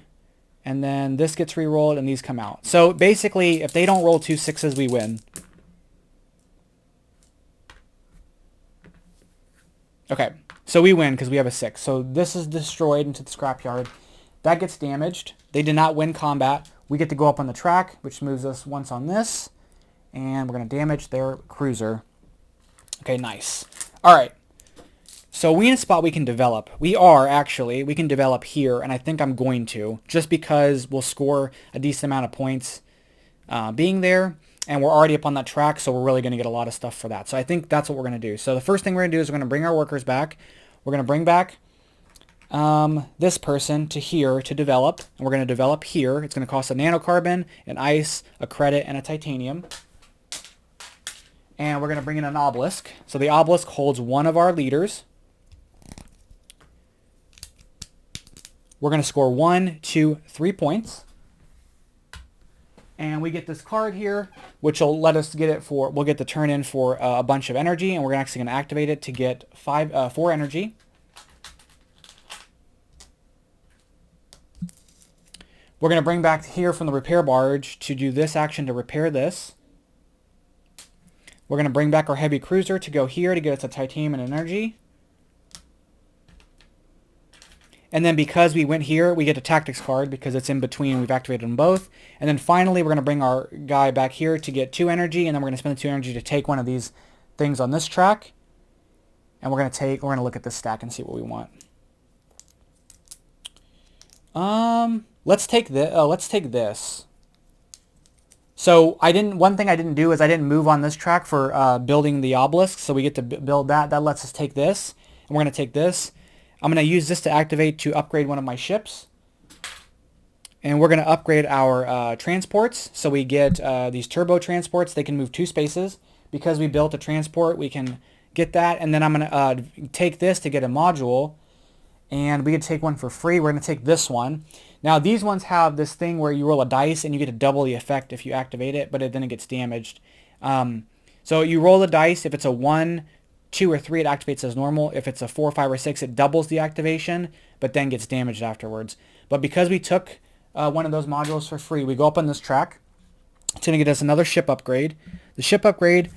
And then this gets re-rolled, and these come out. So basically, if they don't roll 2 6s, we win. Okay, so we win because we have a 6. So this is destroyed into the scrapyard. That gets damaged. They did not win combat. We get to go up on the track, which moves us once on this. And we're going to damage their cruiser. Okay, nice. All right. So we in a spot we can develop. We can develop here, and I think I'm going to, just because we'll score a decent amount of points being there. And we're already up on that track, so we're really going to get a lot of stuff for that. So I think that's what we're going to do. So the first thing we're going to do is we're going to bring our workers back. We're going to bring back this person to here to develop. And we're going to develop here. It's going to cost a nanocarbon, an ice, a credit, and a titanium. And we're going to bring in an obelisk. So the obelisk holds 1 of our leaders. We're going to score 1, 2, 3 points. And we get this card here, which will let us get it for, we'll get the turn in for a bunch of energy, and we're actually going to activate it to get 4 energy. We're going to bring back here from the repair barge to do this action to repair this. We're going to bring back our heavy cruiser to go here to get us a titanium and energy. And then because we went here, we get a tactics card because it's in between. We've activated them both. And then finally, we're going to bring our guy back here to get 2 energy. And then we're going to spend the 2 energy to take one of these things on this track. And we're going to look at this stack and see what we want. Let's take this. So one thing I didn't do is I didn't move on this track for building the obelisk. So we get to build that. That lets us take this. And we're going to take this. I'm going to use this to activate to upgrade one of my ships. And we're going to upgrade our transports. So we get these turbo transports. They can move 2 spaces. Because we built a transport, we can get that. And then I'm going to take this to get a module. And we can take one for free. We're going to take this one. Now these ones have this thing where you roll a dice and you get to double the effect if you activate it. But then it gets damaged. So So you roll the dice. If it's a 1, 2, or 3, it activates as normal. If it's a 4, 5, or 6, it doubles the activation, but then gets damaged afterwards. But because we took one of those modules for free, we go up on this track. It's going to get us another ship upgrade. The ship upgrade,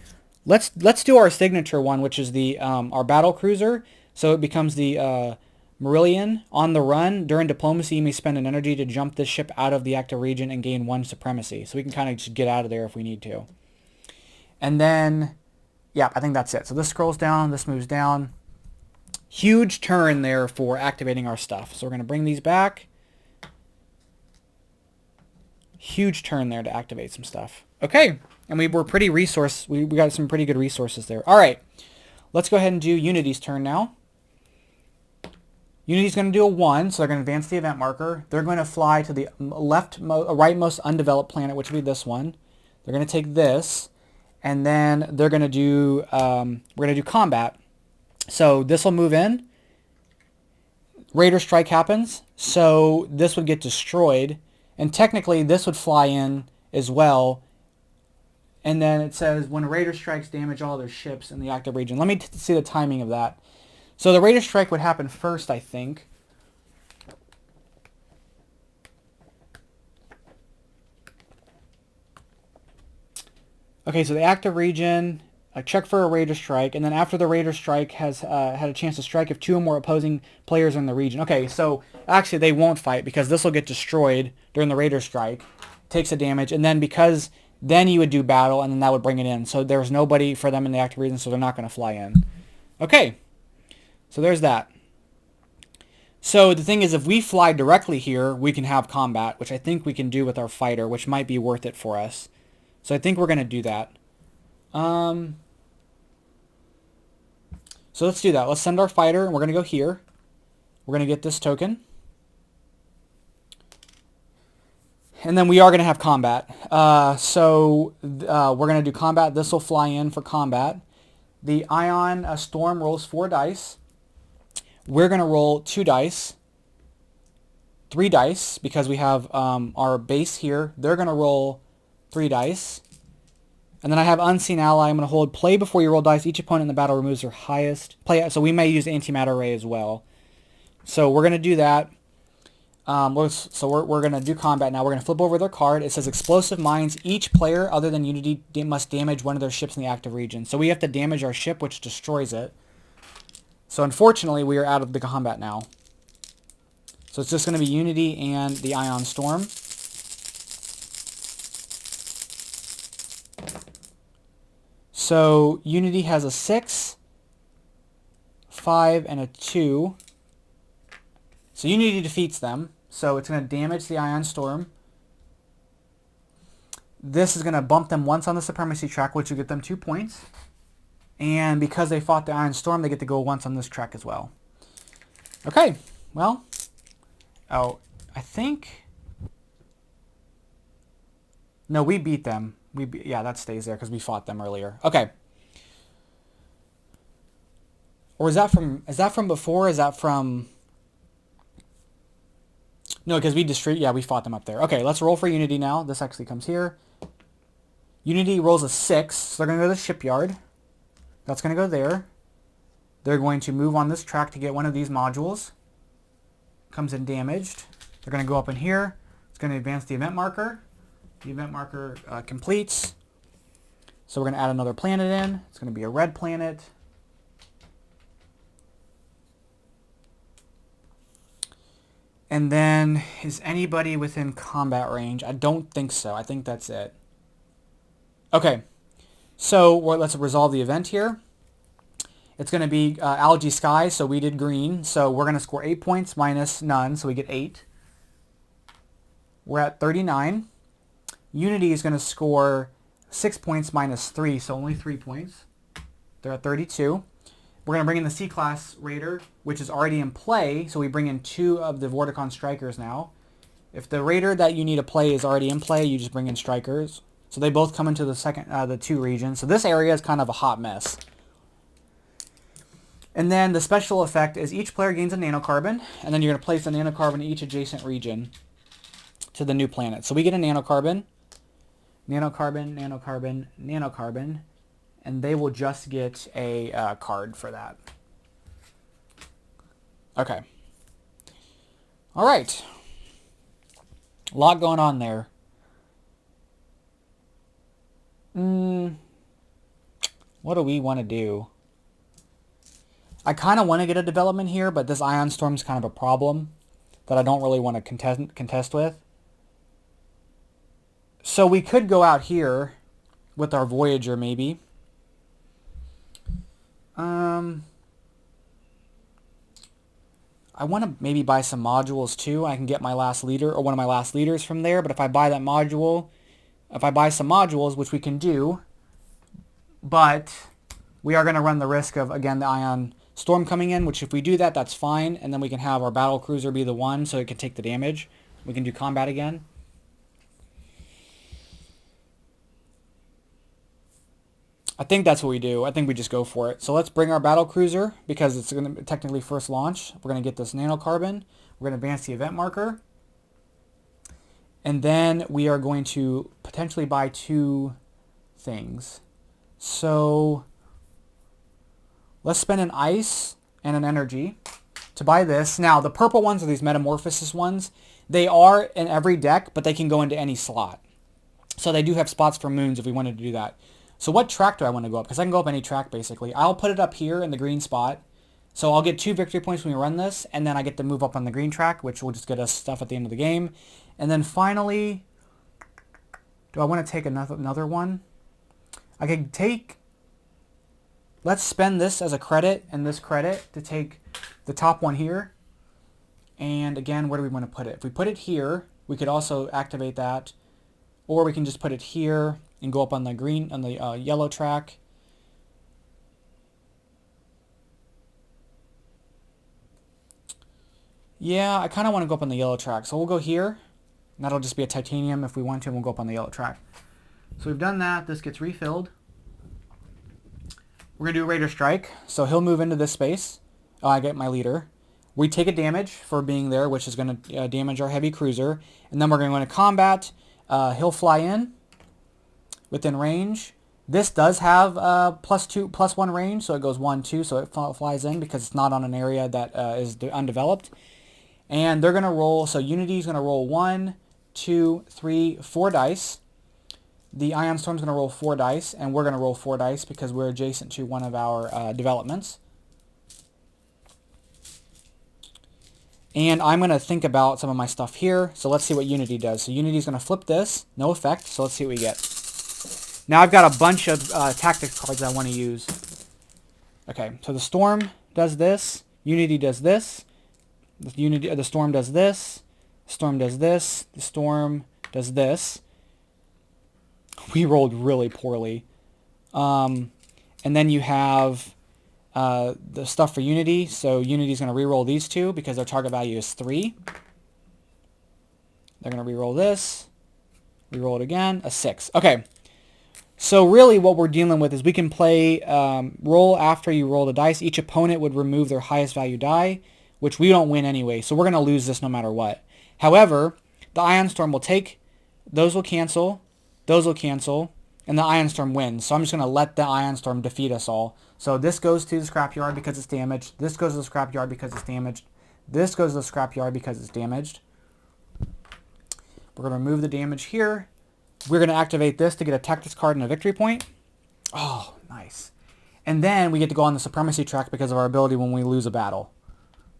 let's do our signature one, which is the our battle cruiser. So it becomes the Marillion. On the run, during diplomacy, you may spend an energy to jump this ship out of the active region and gain 1 supremacy. So we can kind of just get out of there if we need to. And then, yeah, I think that's it. So this scrolls down, this moves down. Huge turn there for activating our stuff. So we're going to bring these back. Huge turn there to activate some stuff. Okay, and we were pretty we got some pretty good resources there. All right, let's go ahead and do Unity's turn now. Unity's going to do a 1, so they're going to advance the event marker. They're going to fly to the rightmost undeveloped planet, which will be this one. They're going to take this, and then they're going to do we're going to do combat. So this will move in. Raider strike happens, so this would get destroyed, and technically this would fly in as well. And then it says when a Raider strikes, damage all their ships in the active region. Let me see the timing of that. So the Raider strike would happen first, I think. Okay, so the active region, check for a Raider strike, and then after the Raider strike has had a chance to strike if 2 or more opposing players are in the region. Okay, so actually they won't fight because this will get destroyed during the Raider strike, takes a damage, and then because then you would do battle, and then that would bring it in. So there's nobody for them in the active region, so they're not going to fly in. Okay. So there's that. So the thing is, if we fly directly here, we can have combat, which I think we can do with our fighter, which might be worth it for us. So I think we're going to do that. So let's do that. Let's send our fighter, and we're going to go here. We're going to get this token. And then we are going to have combat. We're going to do combat. This will fly in for combat. The Ion Storm rolls 4 dice. We're going to roll 2 dice, 3 dice, because we have our base here. They're going to roll 3 dice. And then I have Unseen Ally. I'm going to hold play before you roll dice. Each opponent in the battle removes their highest play. So we may use Antimatter Ray as well. So we're going to do that. We're going to do combat now. We're going to flip over their card. It says Explosive Mines. Each player other than Unity must damage one of their ships in the active region. So we have to damage our ship, which destroys it. So unfortunately, we are out of the combat now. So it's just going to be Unity and the Ion Storm. So Unity has a 6, 5, and a 2. So Unity defeats them. So it's going to damage the Ion Storm. This is going to bump them once on the Supremacy track, which will get them 2 points. And because they fought the Iron Storm, they get to go once on this track as well. Okay, well, I think, no, we beat them. Yeah, that stays there because we fought them earlier. Okay. Or is that from before? Is that from, no, because we fought them up there. Okay, let's roll for Unity now. This actually comes here. Unity rolls a 6, so they're going to go to the shipyard. That's going to go there. They're going to move on this track to get one of these modules. Comes in damaged. They're going to go up in here. It's going to advance the event marker. The event marker completes. So we're going to add another planet in. It's going to be a red planet. And then, is anybody within combat range? I don't think so. I think that's it. Okay. So let's resolve the event here. It's going to be Algae Sky, so we did green. So we're going to score 8 points minus none, so we get 8. We're at 39. Unity is going to score 6 points minus 3, so only 3 points. They're at 32. We're going to bring in the C-Class Raider, which is already in play, so we bring in 2 of the Vorticon Strikers now. If the Raider that you need to play is already in play, you just bring in Strikers. So they both come into the 2 regions. So this area is kind of a hot mess. And then the special effect is each player gains a nanocarbon, and then you're going to place a nanocarbon in each adjacent region to the new planet. So we get a nanocarbon, nanocarbon, nanocarbon, nanocarbon, and they will just get a card for that. Okay. All right. A lot going on there. What do we want to do? I kind of want to get a development here, but this Ion Storm's kind of a problem that I don't really want to contest with. So we could go out here with our Voyager, maybe. I want to maybe buy some modules too. I can get my last leader or one of my last leaders from there. But if I buy that module, if I buy some modules, which we can do, but we are going to run the risk of, again, the Ion Storm coming in, which if we do that, that's fine. And then we can have our battle cruiser be the one so it can take the damage. We can do combat again. I think that's what we do. I think we just go for it. So let's bring our battle cruiser because it's going to technically first launch. We're going to get this nanocarbon. We're going to advance the event marker. And then we are going to potentially buy 2 things. So let's spend an ice and an energy to buy this. Now, the purple ones are these metamorphosis ones. They are in every deck, but they can go into any slot. So they do have spots for moons if we wanted to do that. So what track do I want to go up? Because I can go up any track, basically. I'll put it up here in the green spot. So I'll get 2 victory points when we run this, and then I get to move up on the green track, which will just get us stuff at the end of the game. And then finally, do I want to take another one? I could take... Let's spend this as a credit and this credit to take the top one here. And again, where do we want to put it? If we put it here, we could also activate that. Or we can just put it here and go up on the green, on the yellow track. Yeah, I kind of want to go up on the yellow track. So we'll go here. And that'll just be a titanium if we want to, and we'll go up on the yellow track. So we've done that. This gets refilled. We're going to do a Raider Strike. So he'll move into this space. Oh, I get my leader. We take a damage for being there, which is going to damage our heavy cruiser. And then we're going to go into combat. He'll fly in within range. This does have +1 range, so it goes 1, 2, so it flies in because it's not on an area that is undeveloped. And they're going to roll, so Unity's going to roll 1, 2, 3, 4 dice. The Ion Storm's going to roll 4 dice, and we're going to roll 4 dice because we're adjacent to one of our developments. And I'm going to think about some of my stuff here. So let's see what Unity does. So Unity's going to flip this. No effect. So let's see what we get. Now I've got a bunch of tactics cards I want to use. Okay, so the Storm does this. Unity does this. The Storm does this. The Storm does this. The Storm does this. We rolled really poorly. And then you have... the stuff for Unity, so Unity's going to reroll these 2 because their target value is 3. They're going to reroll this, reroll it again, a 6. Okay, so really what we're dealing with is we can play roll after you roll the dice. Each opponent would remove their highest value die, which we don't win anyway, so we're going to lose this no matter what. However, the Ion Storm will take, those will cancel, and the Ion Storm wins. So I'm just going to let the Ion Storm defeat us all. So this goes to the scrapyard because it's damaged. This goes to the scrapyard because it's damaged. This goes to the scrapyard because it's damaged. We're going to remove the damage here. We're going to activate this to get a tactics card and a victory point. Oh, nice. And then we get to go on the supremacy track because of our ability when we lose a battle.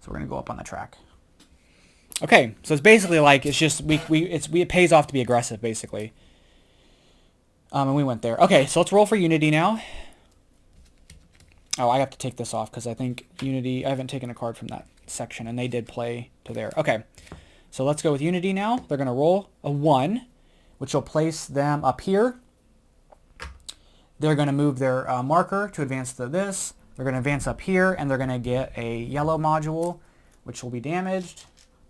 So we're going to go up on the track. Okay, so it's basically like, it's just, it pays off to be aggressive, basically. And we went there. Okay, so let's roll for Unity now. Oh, I have to take this off because I think Unity, I haven't taken a card from that section, and they did play to there. Okay, so let's go with Unity now. They're going to roll a 1, which will place them up here. They're going to move their marker to advance to this. They're going to advance up here, and they're going to get a yellow module, which will be damaged.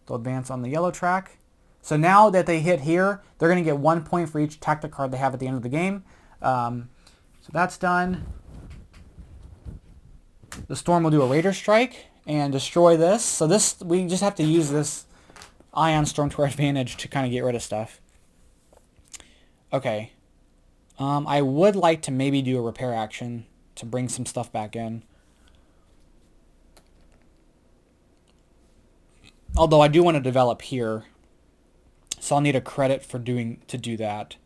They'll advance on the yellow track. So now that they hit here, they're going to get 1 point for each tactic card they have at the end of the game. So that's done. The Storm will do a Raider Strike and destroy this. So this, we just have to use this Ion Storm to our advantage to kind of get rid of stuff. Okay. I would like to maybe do a repair action to bring some stuff back in. Although I do want to develop here. So I'll need a credit for to do that.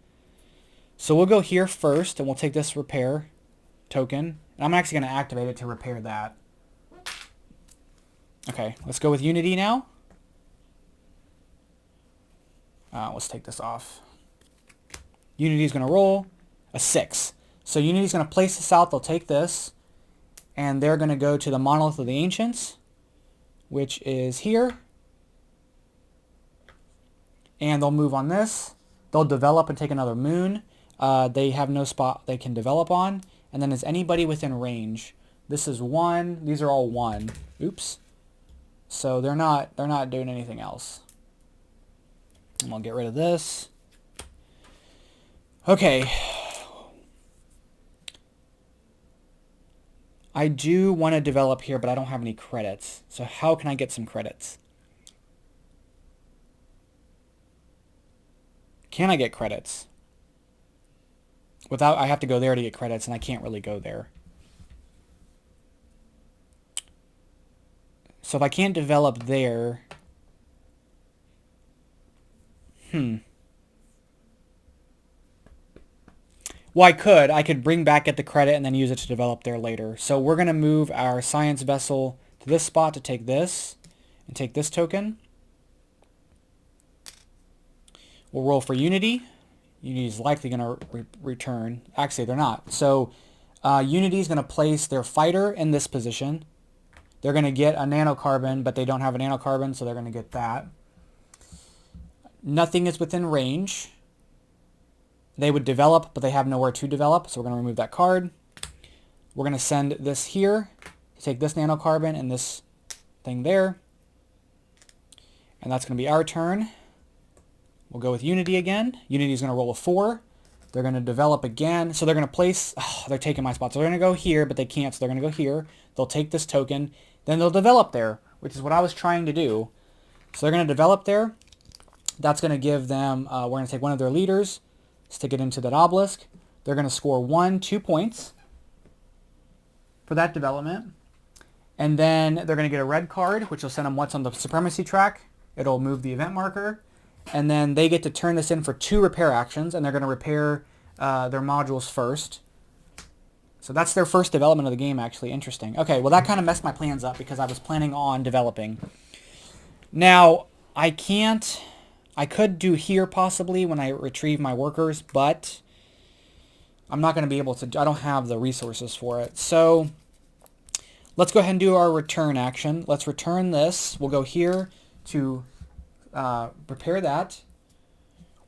So we'll go here first, and we'll take this repair token. And I'm actually going to activate it to repair that. Okay, let's go with Unity now. Let's take this off. Unity is going to roll a 6. So Unity is going to place this out. They'll take this, and they're going to go to the Monolith of the Ancients, which is here. And they'll move on this. They'll develop and take another moon. They have no spot they can develop on. And then is anybody within range? This is 1. These are all 1. Oops. So they're not doing anything else. And I'll get rid of this. Okay. I do want to develop here, but I don't have any credits. So how can I get some credits? Can I get credits? I have to go there to get credits, and I can't really go there. So if I can't develop there... Well, I could bring back get the credit and then use it to develop there later. So we're going to move our science vessel to this spot to take this and take this token. We'll roll for Unity. Unity is likely going to return. Actually, they're not. So Unity is going to place their fighter in this position. They're going to get a nanocarbon, but they don't have a nanocarbon, so they're going to get that. Nothing is within range. They would develop, but they have nowhere to develop, so we're going to remove that card. We're going to send this here to take this nanocarbon and this thing there. And that's going to be our turn. We'll go with Unity again. Unity is going to roll a 4. They're going to develop again. So they're going to place... Oh, they're taking my spot. So they're going to go here, but they can't, so they're going to go here. They'll take this token. Then they'll develop there, which is what I was trying to do. So they're going to develop there. That's going to give them... we're going to take one of their leaders, stick it into that obelisk. They're going to score 2 points for that development. And then they're going to get a red card, which will send them once on the supremacy track. It'll move the event marker. And then they get to turn this in for 2 repair actions, and they're going to repair their modules first. So that's their first development of the game, actually. Interesting. Okay, well, that kind of messed my plans up because I was planning on developing. Now, I could do here possibly when I retrieve my workers, but I'm not going to be able to. I don't have the resources for it. So let's go ahead and do our return action. Let's return this. We'll go here to prepare that.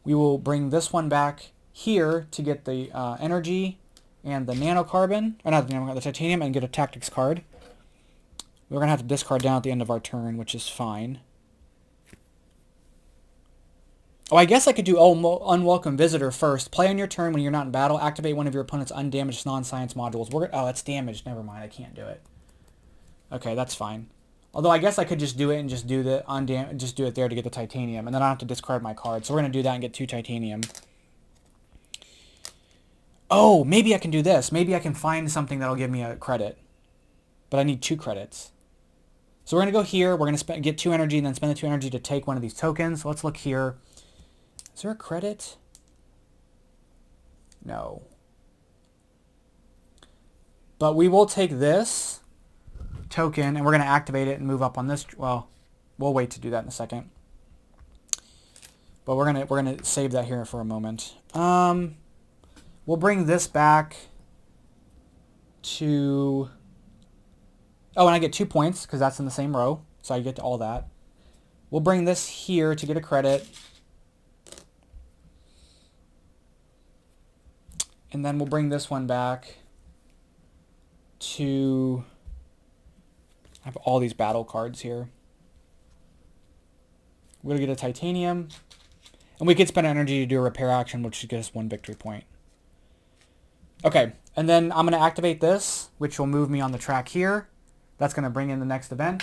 We will bring this one back here to get the energy and the nanocarbon, or not the nanocarbon, the titanium, and get a tactics card. We're going to have to discard down at the end of our turn, which is fine. Oh, I guess I could do Unwelcome Visitor first. Play on your turn when you're not in battle. Activate one of your opponent's undamaged non-science modules. Oh, it's damaged. Never mind. I can't do it. Okay, that's fine. Although I guess I could just do it and just do just do it there to get the titanium, and then I don't have to discard my card. So we're going to do that and get 2 titanium. Oh, maybe I can do this. Maybe I can find something that'll give me a credit. But I need 2 credits. So we're going to go here. We're going to get 2 energy and then spend the 2 energy to take one of these tokens. So let's look here. Is there a credit? No. But we will take this token and we're going to activate it and move up on this. Well, we'll wait to do that in a second. But we're gonna save that here for a moment. We'll bring this back to... Oh, and I get 2 points because that's in the same row. So I get to all that. We'll bring this here to get a credit. And then we'll bring this one back to... I have all these battle cards here. We're going to get a titanium. And we could spend energy to do a repair action, which should get us 1 victory point. Okay, and then I'm going to activate this, which will move me on the track here. That's going to bring in the next event.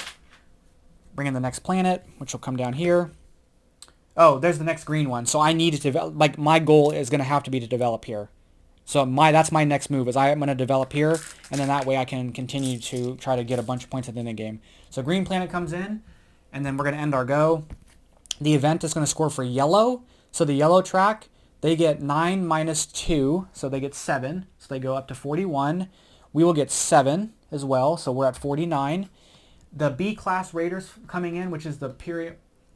Bring in the next planet, which will come down here. Oh, there's the next green one. So I need to develop, like, my goal is going to have to be to develop here. So that's my next move, is I'm going to develop here, and then that way I can continue to try to get a bunch of points at the end of the game. So green planet comes in, and then we're going to end our go. The event is going to score for yellow. So the yellow track, they get 9 minus 2, so they get 7. So they go up to 41. We will get 7 as well, so we're at 49. The B-class raiders coming in, which is the Perlian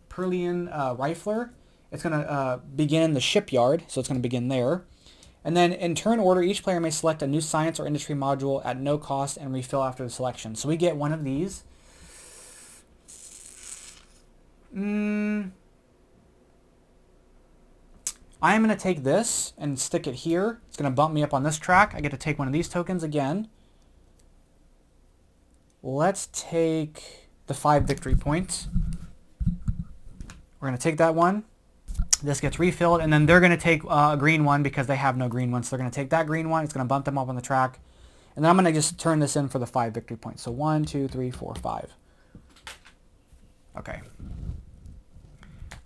Rifler, it's going to begin in the shipyard, so it's going to begin there. And then in turn order, each player may select a new science or industry module at no cost and refill after the selection. So we get one of these. I am going to take this and stick it here. It's going to bump me up on this track. I get to take one of these tokens again. Let's take the 5 victory points. We're going to take that one. This gets refilled, and then they're going to take a green one because they have no green ones. So they're going to take that green one. It's going to bump them up on the track. And then I'm going to just turn this in for the 5 victory points. So 1, 2, 3, 4, 5. Okay.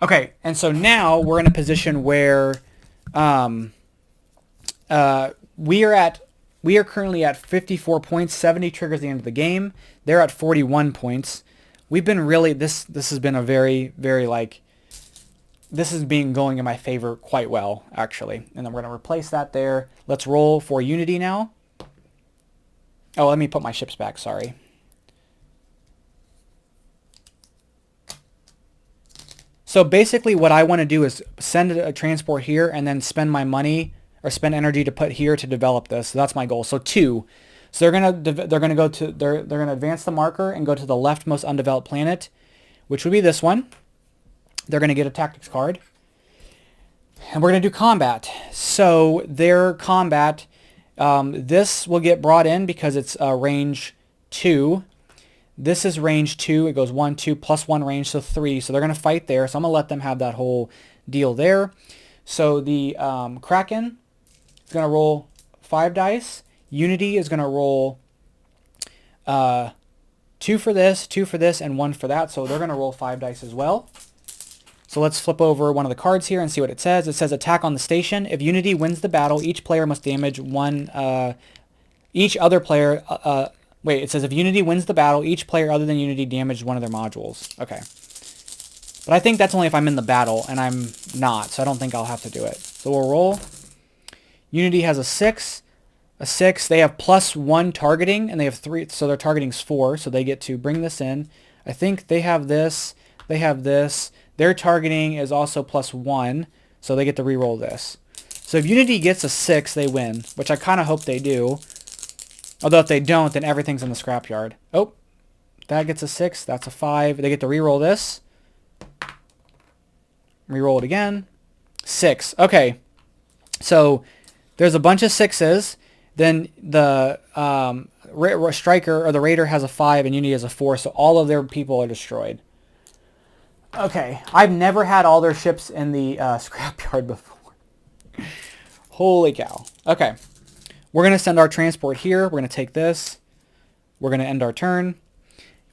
Okay, and so now we're in a position where we are currently at 54 points. 70 triggers the end of the game. They're at 41 points. We've been really, this has been a very, very this has been going in my favor quite well, actually. And then we're going to replace that there. Let's roll for Unity now. Oh, let me put my ships back, sorry. So basically what I want to do is send a transport here and then spend my money or spend energy to put here to develop this. So that's my goal. So 2. So they're going to advance the marker and go to the leftmost undeveloped planet, which would be this one. They're going to get a tactics card. And we're going to do combat. So their combat, this will get brought in because it's range 2. This is range 2. It goes 1, 2, plus 1 range, so 3. So they're going to fight there. So I'm going to let them have that whole deal there. So the Kraken is going to roll 5 dice. Unity is going to roll 2 for this, 2 for this, and 1 for that. So they're going to roll 5 dice as well. So let's flip over one of the cards here and see what it says. It says attack on the station. If Unity wins the battle, each player must damage each other player. It says if Unity wins the battle, each player other than Unity damaged one of their modules. Okay. But I think that's only if I'm in the battle, and I'm not, so I don't think I'll have to do it. So we'll roll. Unity has a 6. A 6. They have +1 targeting, and they have 3, so their targeting's 4, so they get to bring this in. I think they have this. They have this. Their targeting is also +1, so they get to re-roll this. So if Unity gets a 6, they win, which I kind of hope they do. Although if they don't, then everything's in the scrapyard. Oh, that gets a 6. That's a 5. They get to re-roll this. Re-roll it again. 6. Okay. So there's a bunch of 6s. Then the striker or the raider has a 5 and Unity has a 4. So all of their people are destroyed. Okay. I've never had all their ships in the scrapyard before. Holy cow. Okay. We're going to send our transport here. We're going to take this. We're going to end our turn.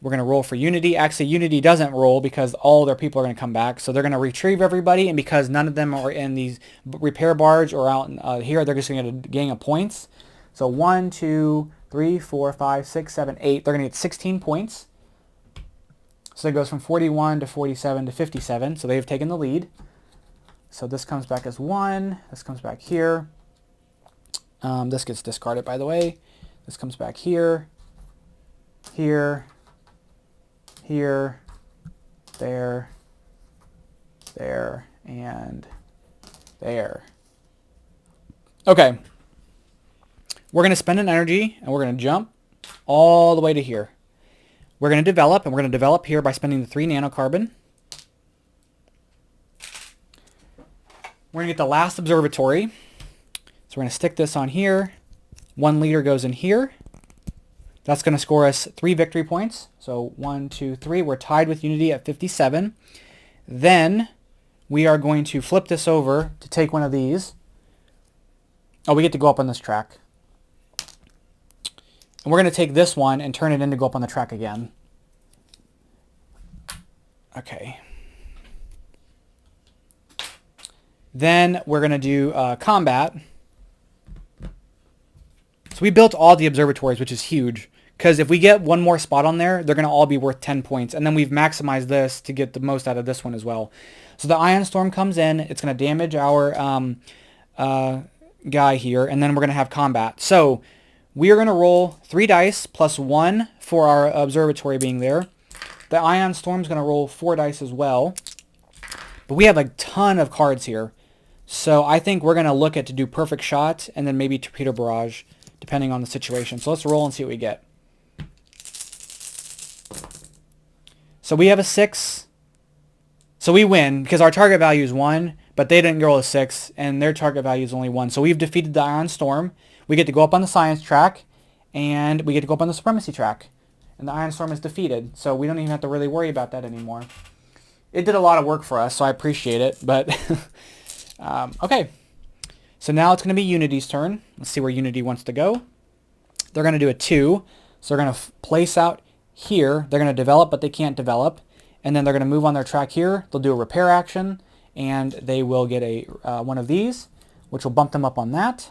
We're going to roll for Unity. Actually, Unity doesn't roll because all their people are going to come back. So they're going to retrieve everybody, and because none of them are in these repair barge or out here, they're just going to get a gang of points. So 1, 2, 3, 4, 5, 6, 7, 8. They're going to get 16 points. So it goes from 41 to 47 to 57. So they've taken the lead. So this comes back as 1. This comes back here. This gets discarded, by the way. This comes back here, here, here, there, there, and there. Okay. We're going to spend an energy, and we're going to jump all the way to here. We're going to develop, and we're going to develop here by spending the 3 nanocarbon. We're going to get the last observatory. So we're going to stick this on here. 1 liter goes in here. That's going to score us 3 victory points. So 1, 2, 3. We're tied with Unity at 57. Then we are going to flip this over to take one of these. Oh, we get to go up on this track. And we're going to take this one and turn it in to go up on the track again. Okay. Then we're going to do combat. So we built all the observatories, which is huge. Because if we get one more spot on there, they're going to all be worth 10 points. And then we've maximized this to get the most out of this one as well. So the Ion Storm comes in. It's going to damage our guy here. And then we're going to have combat. So we are going to roll 3 dice plus 1 for our observatory being there. The Ion Storm is going to roll 4 dice as well. But we have a ton of cards here. So I think we're going to look at to do Perfect Shot and then maybe Torpedo Barrage, depending on the situation. So let's roll and see what we get. So we have a 6. So we win because our target value is 1, but they didn't roll a 6, and their target value is only 1. So we've defeated the Ion Storm. We get to go up on the Science track, and we get to go up on the Supremacy track. And the Ion Storm is defeated, so we don't even have to really worry about that anymore. It did a lot of work for us, so I appreciate it, but... okay. So now it's going to be Unity's turn. Let's see where Unity wants to go. They're going to do a 2, so they're going to place out here. They're going to develop, but they can't develop. And then they're going to move on their track here. They'll do a repair action, and they will get a one of these, which will bump them up on that.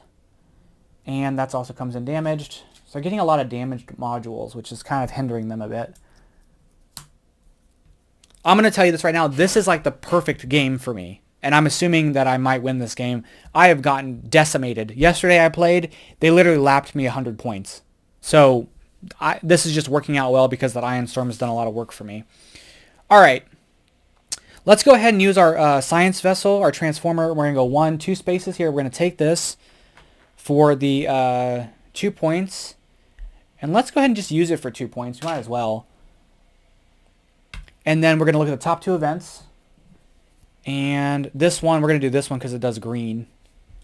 And that also comes in damaged. So they're getting a lot of damaged modules, which is kind of hindering them a bit. I'm going to tell you this right now. This is like the perfect game for me. And I'm assuming that I might win this game. I have gotten decimated. Yesterday I played. They literally lapped me 100 points. So this is just working out well because that Ion Storm has done a lot of work for me. All right. Let's go ahead and use our Science Vessel, our Transformer. We're going to go 1, 2 spaces here. We're going to take this for the 2 points. And let's go ahead and just use it for 2 points. We might as well. And then we're going to look at the top 2 events. And this one, we're going to do this one because it does green.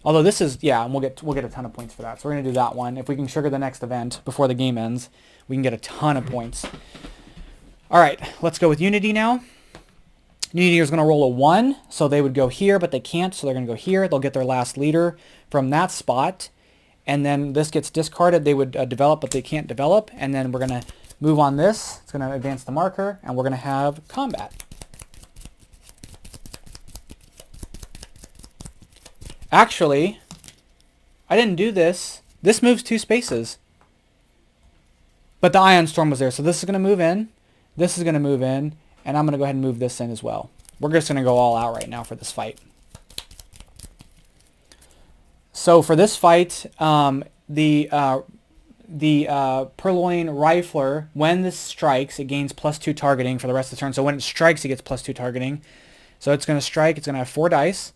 Although this is, yeah, and we'll get a ton of points for that. So we're going to do that one. If we can trigger the next event before the game ends, we can get a ton of points. All right, let's go with Unity now. Unity is going to roll a 1, so they would go here, but they can't, so they're going to go here. They'll get their last leader from that spot. And then this gets discarded. They would develop, but they can't develop. And then we're going to move on this. It's going to advance the marker, and we're going to have combat. Actually, I didn't do this. This moves 2 spaces. But the Ion Storm was there. So this is going to move in. This is going to move in. And I'm going to go ahead and move this in as well. We're just going to go all out right now for this fight. So for this fight, the Purloin Rifler, when this strikes, it gains +2 targeting for the rest of the turn. So when it strikes, it gets +2 targeting. So it's going to strike. It's going to have 4 dice.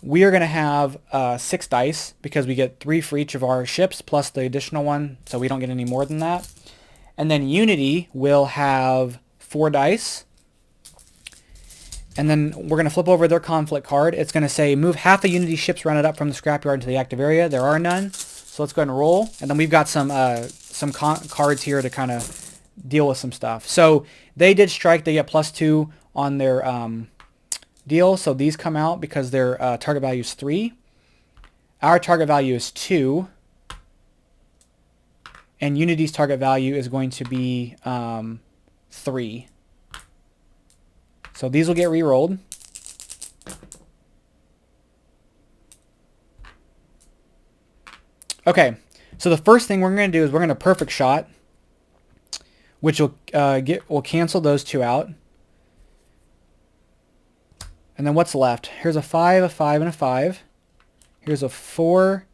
We are going to have 6 dice because we get 3 for each of our ships plus the additional one, so we don't get any more than that. And then Unity will have 4 dice. And then we're going to flip over their conflict card. It's going to say move half of Unity's ships rounded up from the scrapyard into the active area. There are none. So let's go ahead and roll. And then we've got some cards here to kind of deal with some stuff. So they did strike. They get +2 on their... deal. So these come out because their target value is 3. Our target value is 2. And Unity's target value is going to be 3. So these will get re-rolled. Okay, so the first thing we're going to do is we're going to Perfect Shot, which will we'll cancel those 2 out. And then what's left? Here's a 5, a 5, and a 5. Here's a 4.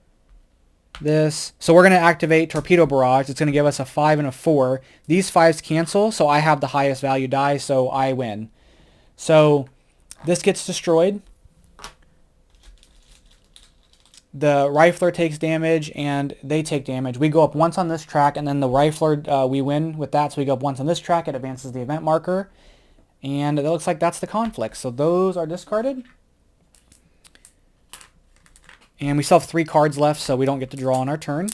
This. So we're going to activate Torpedo Barrage. It's going to give us a 5 and a 4. These 5s cancel, so I have the highest value die, so I win. So this gets destroyed. The Rifler takes damage, and they take damage. We go up once on this track, and then the Rifler, we win with that, so we go up once on this track. It advances the event marker. And it looks like that's the conflict. So those are discarded. And we still have 3 cards left, so we don't get to draw on our turn.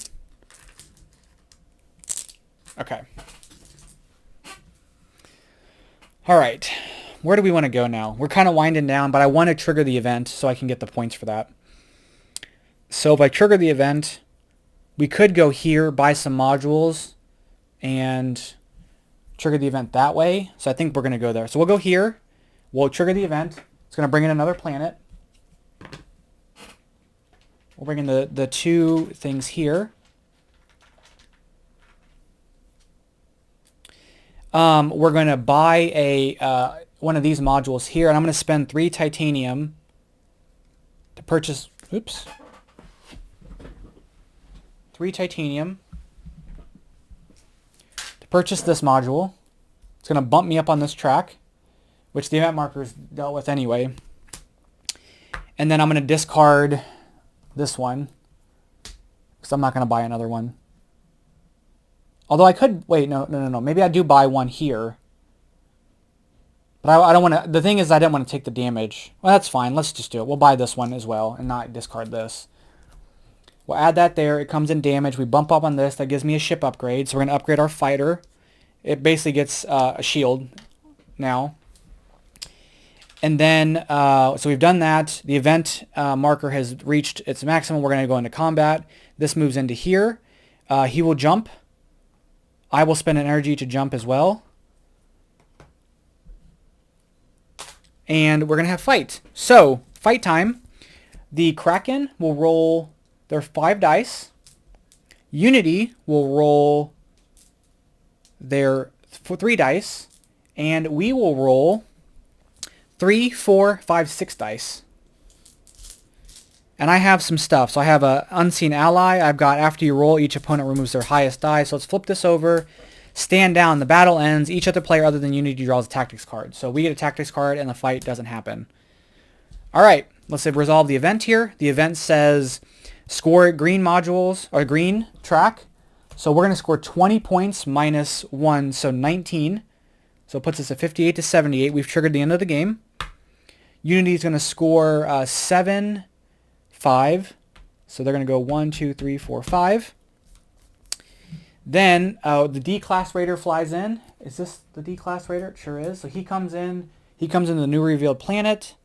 Okay. All right. Where do we want to go now? We're kind of winding down, but I want to trigger the event so I can get the points for that. So if I trigger the event, we could go here, buy some modules, and trigger the event that way. So I think we're going to go there. So we'll go here. We'll trigger the event. It's going to bring in another planet. We'll bring in the 2 things here. we're going to buy a one of these modules here, and I'm going to spend 3 titanium to purchase, 3 titanium to purchase this module. It's going to bump me up on this track, which the event markers dealt with anyway. And then I'm going to discard this one, because I'm not going to buy another one. Although I could, wait, no. Maybe I do buy one here. But I don't want to, the thing is I didn't want to take the damage. Well, that's fine. Let's just do it. We'll buy this one as well and not discard this. We'll add that there. It comes in damage. We bump up on this. That gives me a ship upgrade. So we're going to upgrade our fighter. It basically gets a shield now. And then, so we've done that. The event marker has reached its maximum. We're going to go into combat. This moves into here. He will jump. I will spend an energy to jump as well. And we're going to have fight. So, fight time. The Kraken will roll their 5 dice. Unity will roll their 3 dice. And we will roll 3, 4, 5, 6 dice. And I have some stuff. So I have a Unseen Ally. I've got after you roll, each opponent removes their highest die. So let's flip this over. Stand down. The battle ends. Each other player other than Unity draws a tactics card. So we get a tactics card and the fight doesn't happen. All right. Let's say resolve the event here. The event says score green modules or green track. So we're going to score 20 points minus 1. So 19. So it puts us at 58 to 78. We've triggered the end of the game. Unity is going to score 7, 5. So they're going to go 1, 2, 3, 4, 5. Then the D-Class Raider flies in. Is this the D-Class Raider? It sure is. So he comes in. He comes into the new revealed planet.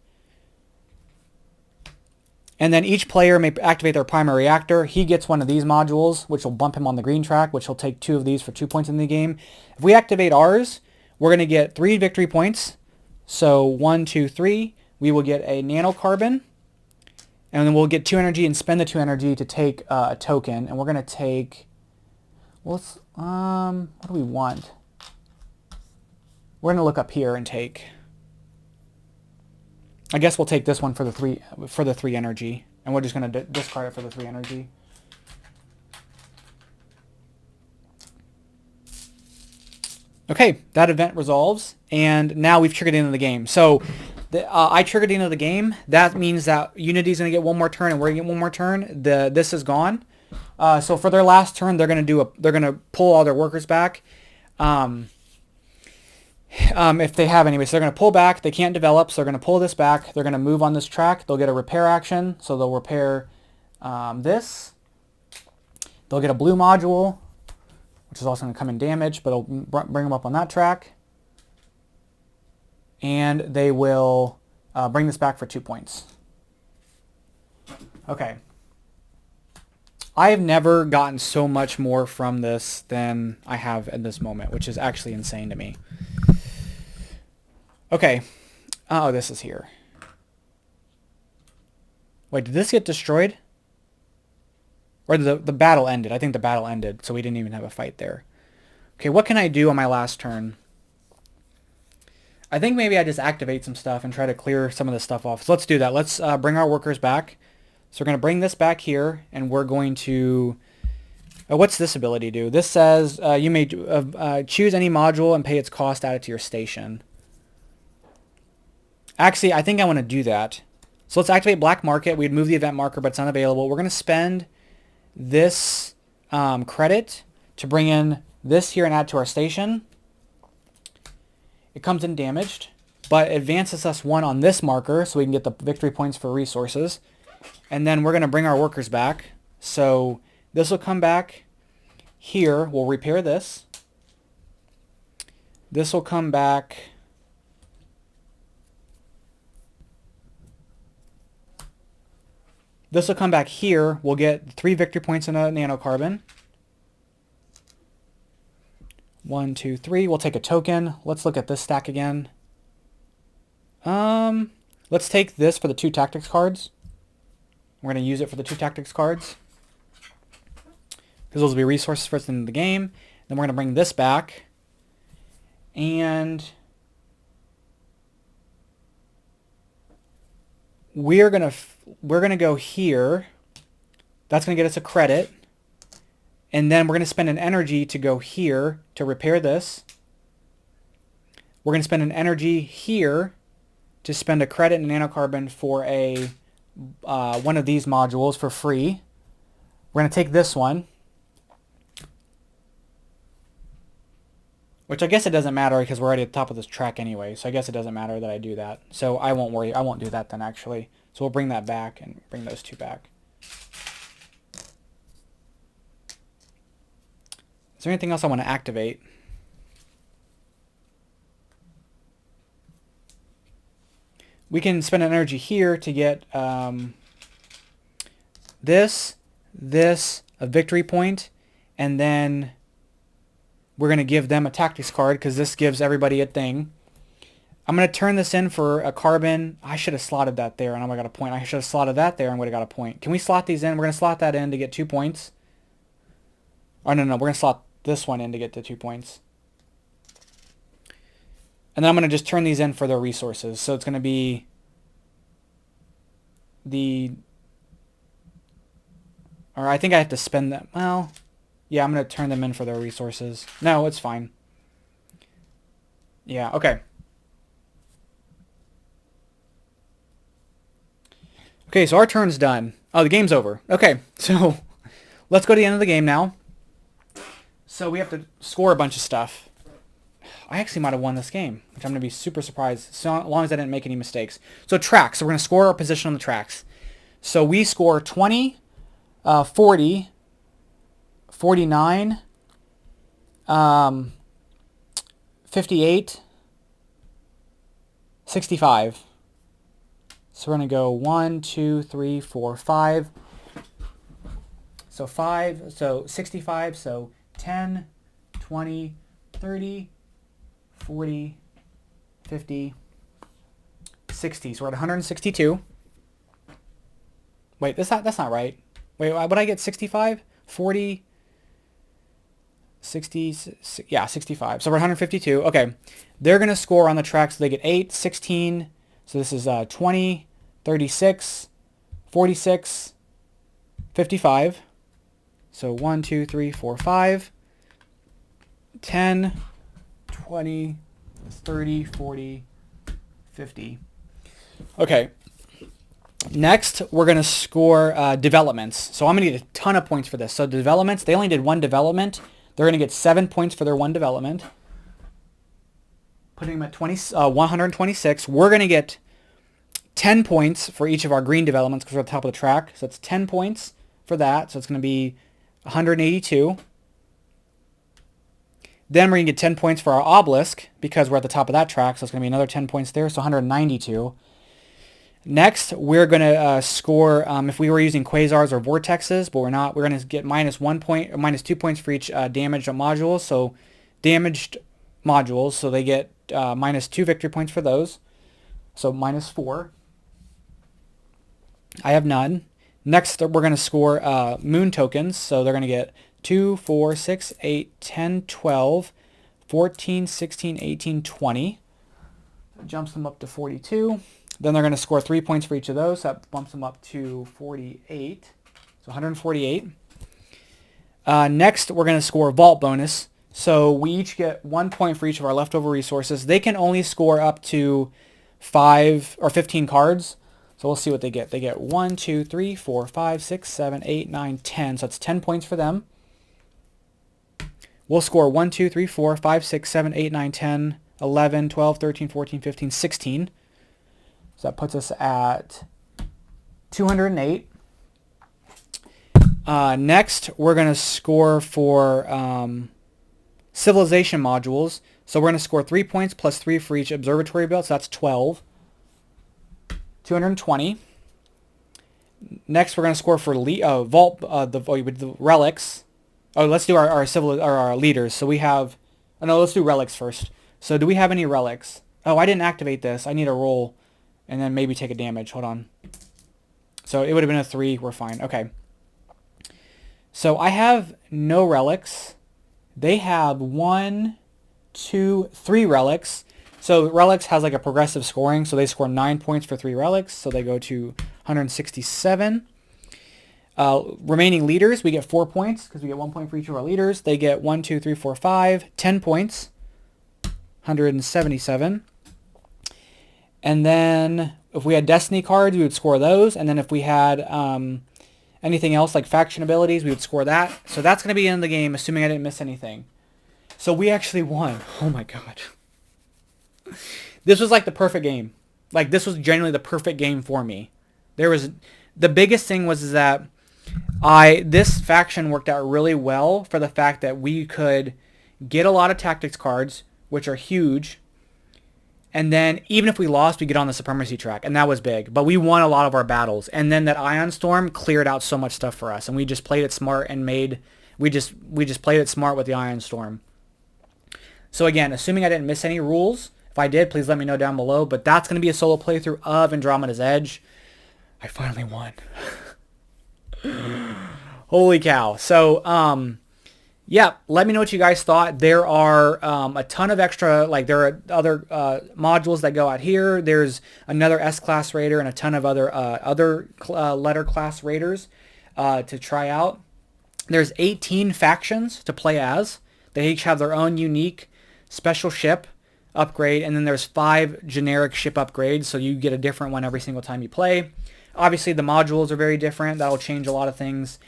And then each player may activate their primary reactor. He gets one of these modules, which will bump him on the green track, which he'll take 2 of these for 2 points in the game. If we activate ours, we're going to get 3 victory points. So 1, 2, 3. We will get a nanocarbon. And then we'll get 2 energy and spend the 2 energy to take a token. And we're going to take... Well, let's, what do we want? We're going to look up here and take... I guess we'll take this one for the 3 energy. And we're just going to discard it for the 3 energy. Okay, that event resolves. And now we've triggered the end of the game. So I triggered the end of the game. That means that Unity's going to get one more turn and we're going to get one more turn. This is gone. So for their last turn, they're going to pull all their workers back. If they have anyway, so they're going to pull back. They can't develop, so they're going to pull this back. They're going to move on this track. They'll get a repair action, so they'll repair this. They'll get a blue module, which is also going to come in damage, but it'll bring them up on that track. And they will bring this back for 2 points. Okay. I have never gotten so much more from this than I have at this moment, which is actually insane to me. Okay. Oh, this is here. Wait, did this get destroyed? Or the battle ended? I think the battle ended, so we didn't even have a fight there. Okay, what can I do on my last turn? I think maybe I just activate some stuff and try to clear some of this stuff off. So let's do that. Let's bring our workers back. So we're going to bring this back here, and we're going to... what's this ability do? This says you may choose any module and pay its cost, add it to your station. Actually, I think I want to do that. So let's activate Black Market. We'd move the event marker, but it's unavailable. We're going to spend this credit to bring in this here and add to our station. It comes in damaged, but advances us 1 on this marker, so we can get the victory points for resources. And then we're going to bring our workers back. So this will come back here. We'll repair this. This will come back. This will come back here. We'll get 3 victory points in a nanocarbon. 1, 2, 3. We'll take a token. Let's look at this stack again. Let's take this for the 2 tactics cards. We're going to use it for the 2 tactics cards, because those will be resources for us in the game. Then we're going to bring this back. And we're gonna go here. That's gonna get us a credit. And then we're gonna spend an energy to go here to repair this. We're gonna spend an energy here to spend a credit in nanocarbon for a one of these modules for free. We're gonna take this one, which I guess it doesn't matter because we're already at the top of this track anyway. So I guess it doesn't matter that I do that. So I won't worry. I won't do that then actually. So we'll bring that back and bring those two back. Is there anything else I want to activate? We can spend an energy here to get this, a victory point, and then we're going to give them a tactics card because this gives everybody a thing. I'm going to turn this in for a carbon. I should have slotted that there and I got a point. I should have slotted that there and would have got a point. Can we slot these in? We're going to slot that in to get 2 points. Oh, no, we're going to slot this one in to get the 2 points. And then I'm going to just turn these in for their resources. So it's going to be or I think I have to spend them. Well, yeah, I'm going to turn them in for their resources. No, it's fine. Yeah, okay. Okay, so our turn's done. Oh, the game's over. Okay, so let's go to the end of the game now. So we have to score a bunch of stuff. I actually might have won this game, which I'm going to be super surprised, so long as I didn't make any mistakes. So tracks. So we're going to score our position on the tracks. So we score 20, 40, 49, 58, 65. So we're going to go 1, 2, 3, 4, 5. So 5, so 65, so 10, 20, 30, 40, 50, 60. So we're at 162. Wait, that's not right. Wait, would I get 65? 40, 60, yeah, 65. So we're 152. Okay. They're going to score on the track, so they get 8, 16. So this is 20, 36, 46, 55. So 1, 2, 3, 4, 5, 10, 20, 30, 40, 50. Okay. Next, we're going to score developments. So I'm going to get a ton of points for this. So developments, they only did one development. They're going to get 7 points for their one development. Putting them at 126. We're going to get 10 points for each of our green developments because we're at the top of the track. So it's 10 points for that. So it's going to be 182. Then we're going to get 10 points for our obelisk because we're at the top of that track. So it's going to be another 10 points there. So 192. Next, we're going to score, if we were using quasars or vortexes, but we're not, we're going to get -1 point, or -2 points for each damaged modules. So damaged modules, so they get -2 victory points for those. So -4. I have none. Next, we're going to score moon tokens. So they're going to get 2, 4, 6, 8, 10, 12, 14, 16, 18, 20. That jumps them up to 42. Then they're going to score 3 points for each of those. That bumps them up to 48. So 148. Next, we're going to score vault bonus. So we each get 1 point for each of our leftover resources. They can only score up to 5 or 15 cards. So we'll see what they get. They get 1, 2, 3, 4, 5, 6, 7, 8, 9, 10. So that's 10 points for them. We'll score 1, 2, 3, 4, 5, 6, 7, 8, 9, 10, 11, 12, 13, 14, 15, 16. So that puts us at 208. Next, we're going to score for civilization modules. So we're going to score 3 points plus 3 for each observatory build. So that's 12. 220. Next, we're going to score for the relics. Oh, let's do our leaders. So we have... Oh, no, let's do relics first. So do we have any relics? Oh, I didn't activate this. I need a roll. And then maybe take a damage. Hold on. So it would have been a 3. We're fine. Okay. So I have no relics. They have 1, 3 relics. So relics has like a progressive scoring. So they score 9 points for 3 relics. So they go to 167. Remaining leaders, we get 4 points because we get 1 point for each of our leaders. They get 1, 2, 3, 4, 5, 10 points, 177. And then if we had destiny cards, we would score those. And then if we had anything else like faction abilities, we would score that. So that's going to be the end of the game, assuming I didn't miss anything. So we actually won. Oh my god. This was like the perfect game. Like this was genuinely the perfect game for me. The biggest thing was that this faction worked out really well for the fact that we could get a lot of tactics cards, which are huge. And then even if we lost, we get on the supremacy track, and that was big. But we won a lot of our battles. And then that Ion Storm cleared out so much stuff for us, and we just played it smart and we just played it smart with the Ion Storm. So again, assuming I didn't miss any rules, if I did, please let me know down below. But that's going to be a solo playthrough of Andromeda's Edge. I finally won. Holy cow. So, yeah, let me know what you guys thought. There are a ton of extra, like there are other modules that go out here. There's another S-Class Raider and a ton of other letter class raiders to try out. There's 18 factions to play as. They each have their own unique special ship upgrade, and then there's 5 generic ship upgrades, so you get a different one every single time you play. Obviously, the modules are very different. That'll change a lot of things.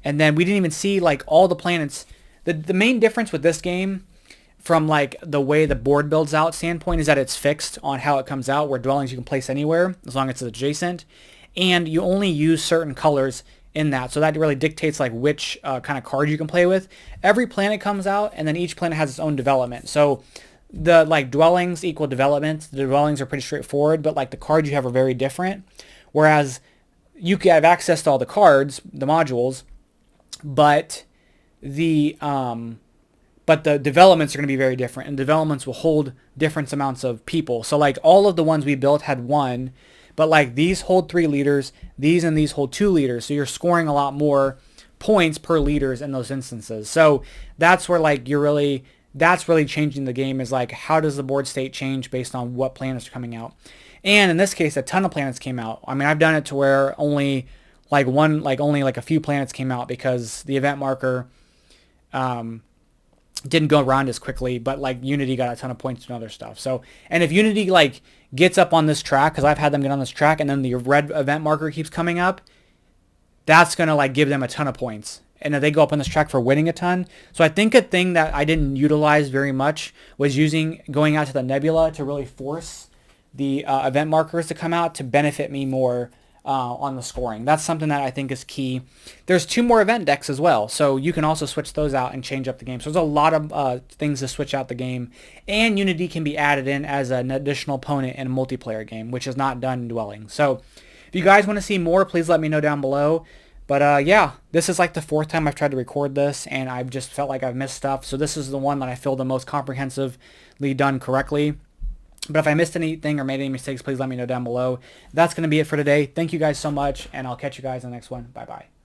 And then we didn't even see like all the planets. The main difference with this game from like the way the board builds out standpoint is that it's fixed on how it comes out, where dwellings you can place anywhere as long as it's adjacent. And you only use certain colors in that. So that really dictates like which kind of card you can play with. Every planet comes out, and then each planet has its own development. So the like dwellings equal development. The dwellings are pretty straightforward, but like the cards you have are very different. Whereas you can have access to all the cards, the modules, but the developments are going to be very different, and developments will hold different amounts of people. So like all of the ones we built had 1, but like these hold 3 leaders, these and these hold 2 leaders. So you're scoring a lot more points per leaders in those instances. So that's where like that's really changing the game, is like how does the board state change based on what planets are coming out. And in this case, a ton of planets came out. I mean, I've done it to where only a few planets came out because the event marker didn't go around as quickly, but like Unity got a ton of points and other stuff. So, and if Unity like gets up on this track, because I've had them get on this track, and then the red event marker keeps coming up, that's going to like give them a ton of points. And if they go up on this track for winning a ton. So I think a thing that I didn't utilize very much was going out to the nebula to really force the event markers to come out to benefit me more on the scoring. That's something that I think is key. There's 2 more event decks as well, so you can also switch those out and change up the game. So there's a lot of things to switch out the game, and Unity can be added in as an additional opponent in a multiplayer game, which is not done in Dwelling. So if you guys want to see more, please let me know down below. But yeah, this is like the 4th time I've tried to record this, and I've just felt like I've missed stuff. So this is the one that I feel the most comprehensively done correctly. But if I missed anything or made any mistakes, please let me know down below. That's going to be it for today. Thank you guys so much, and I'll catch you guys in the next one. Bye-bye.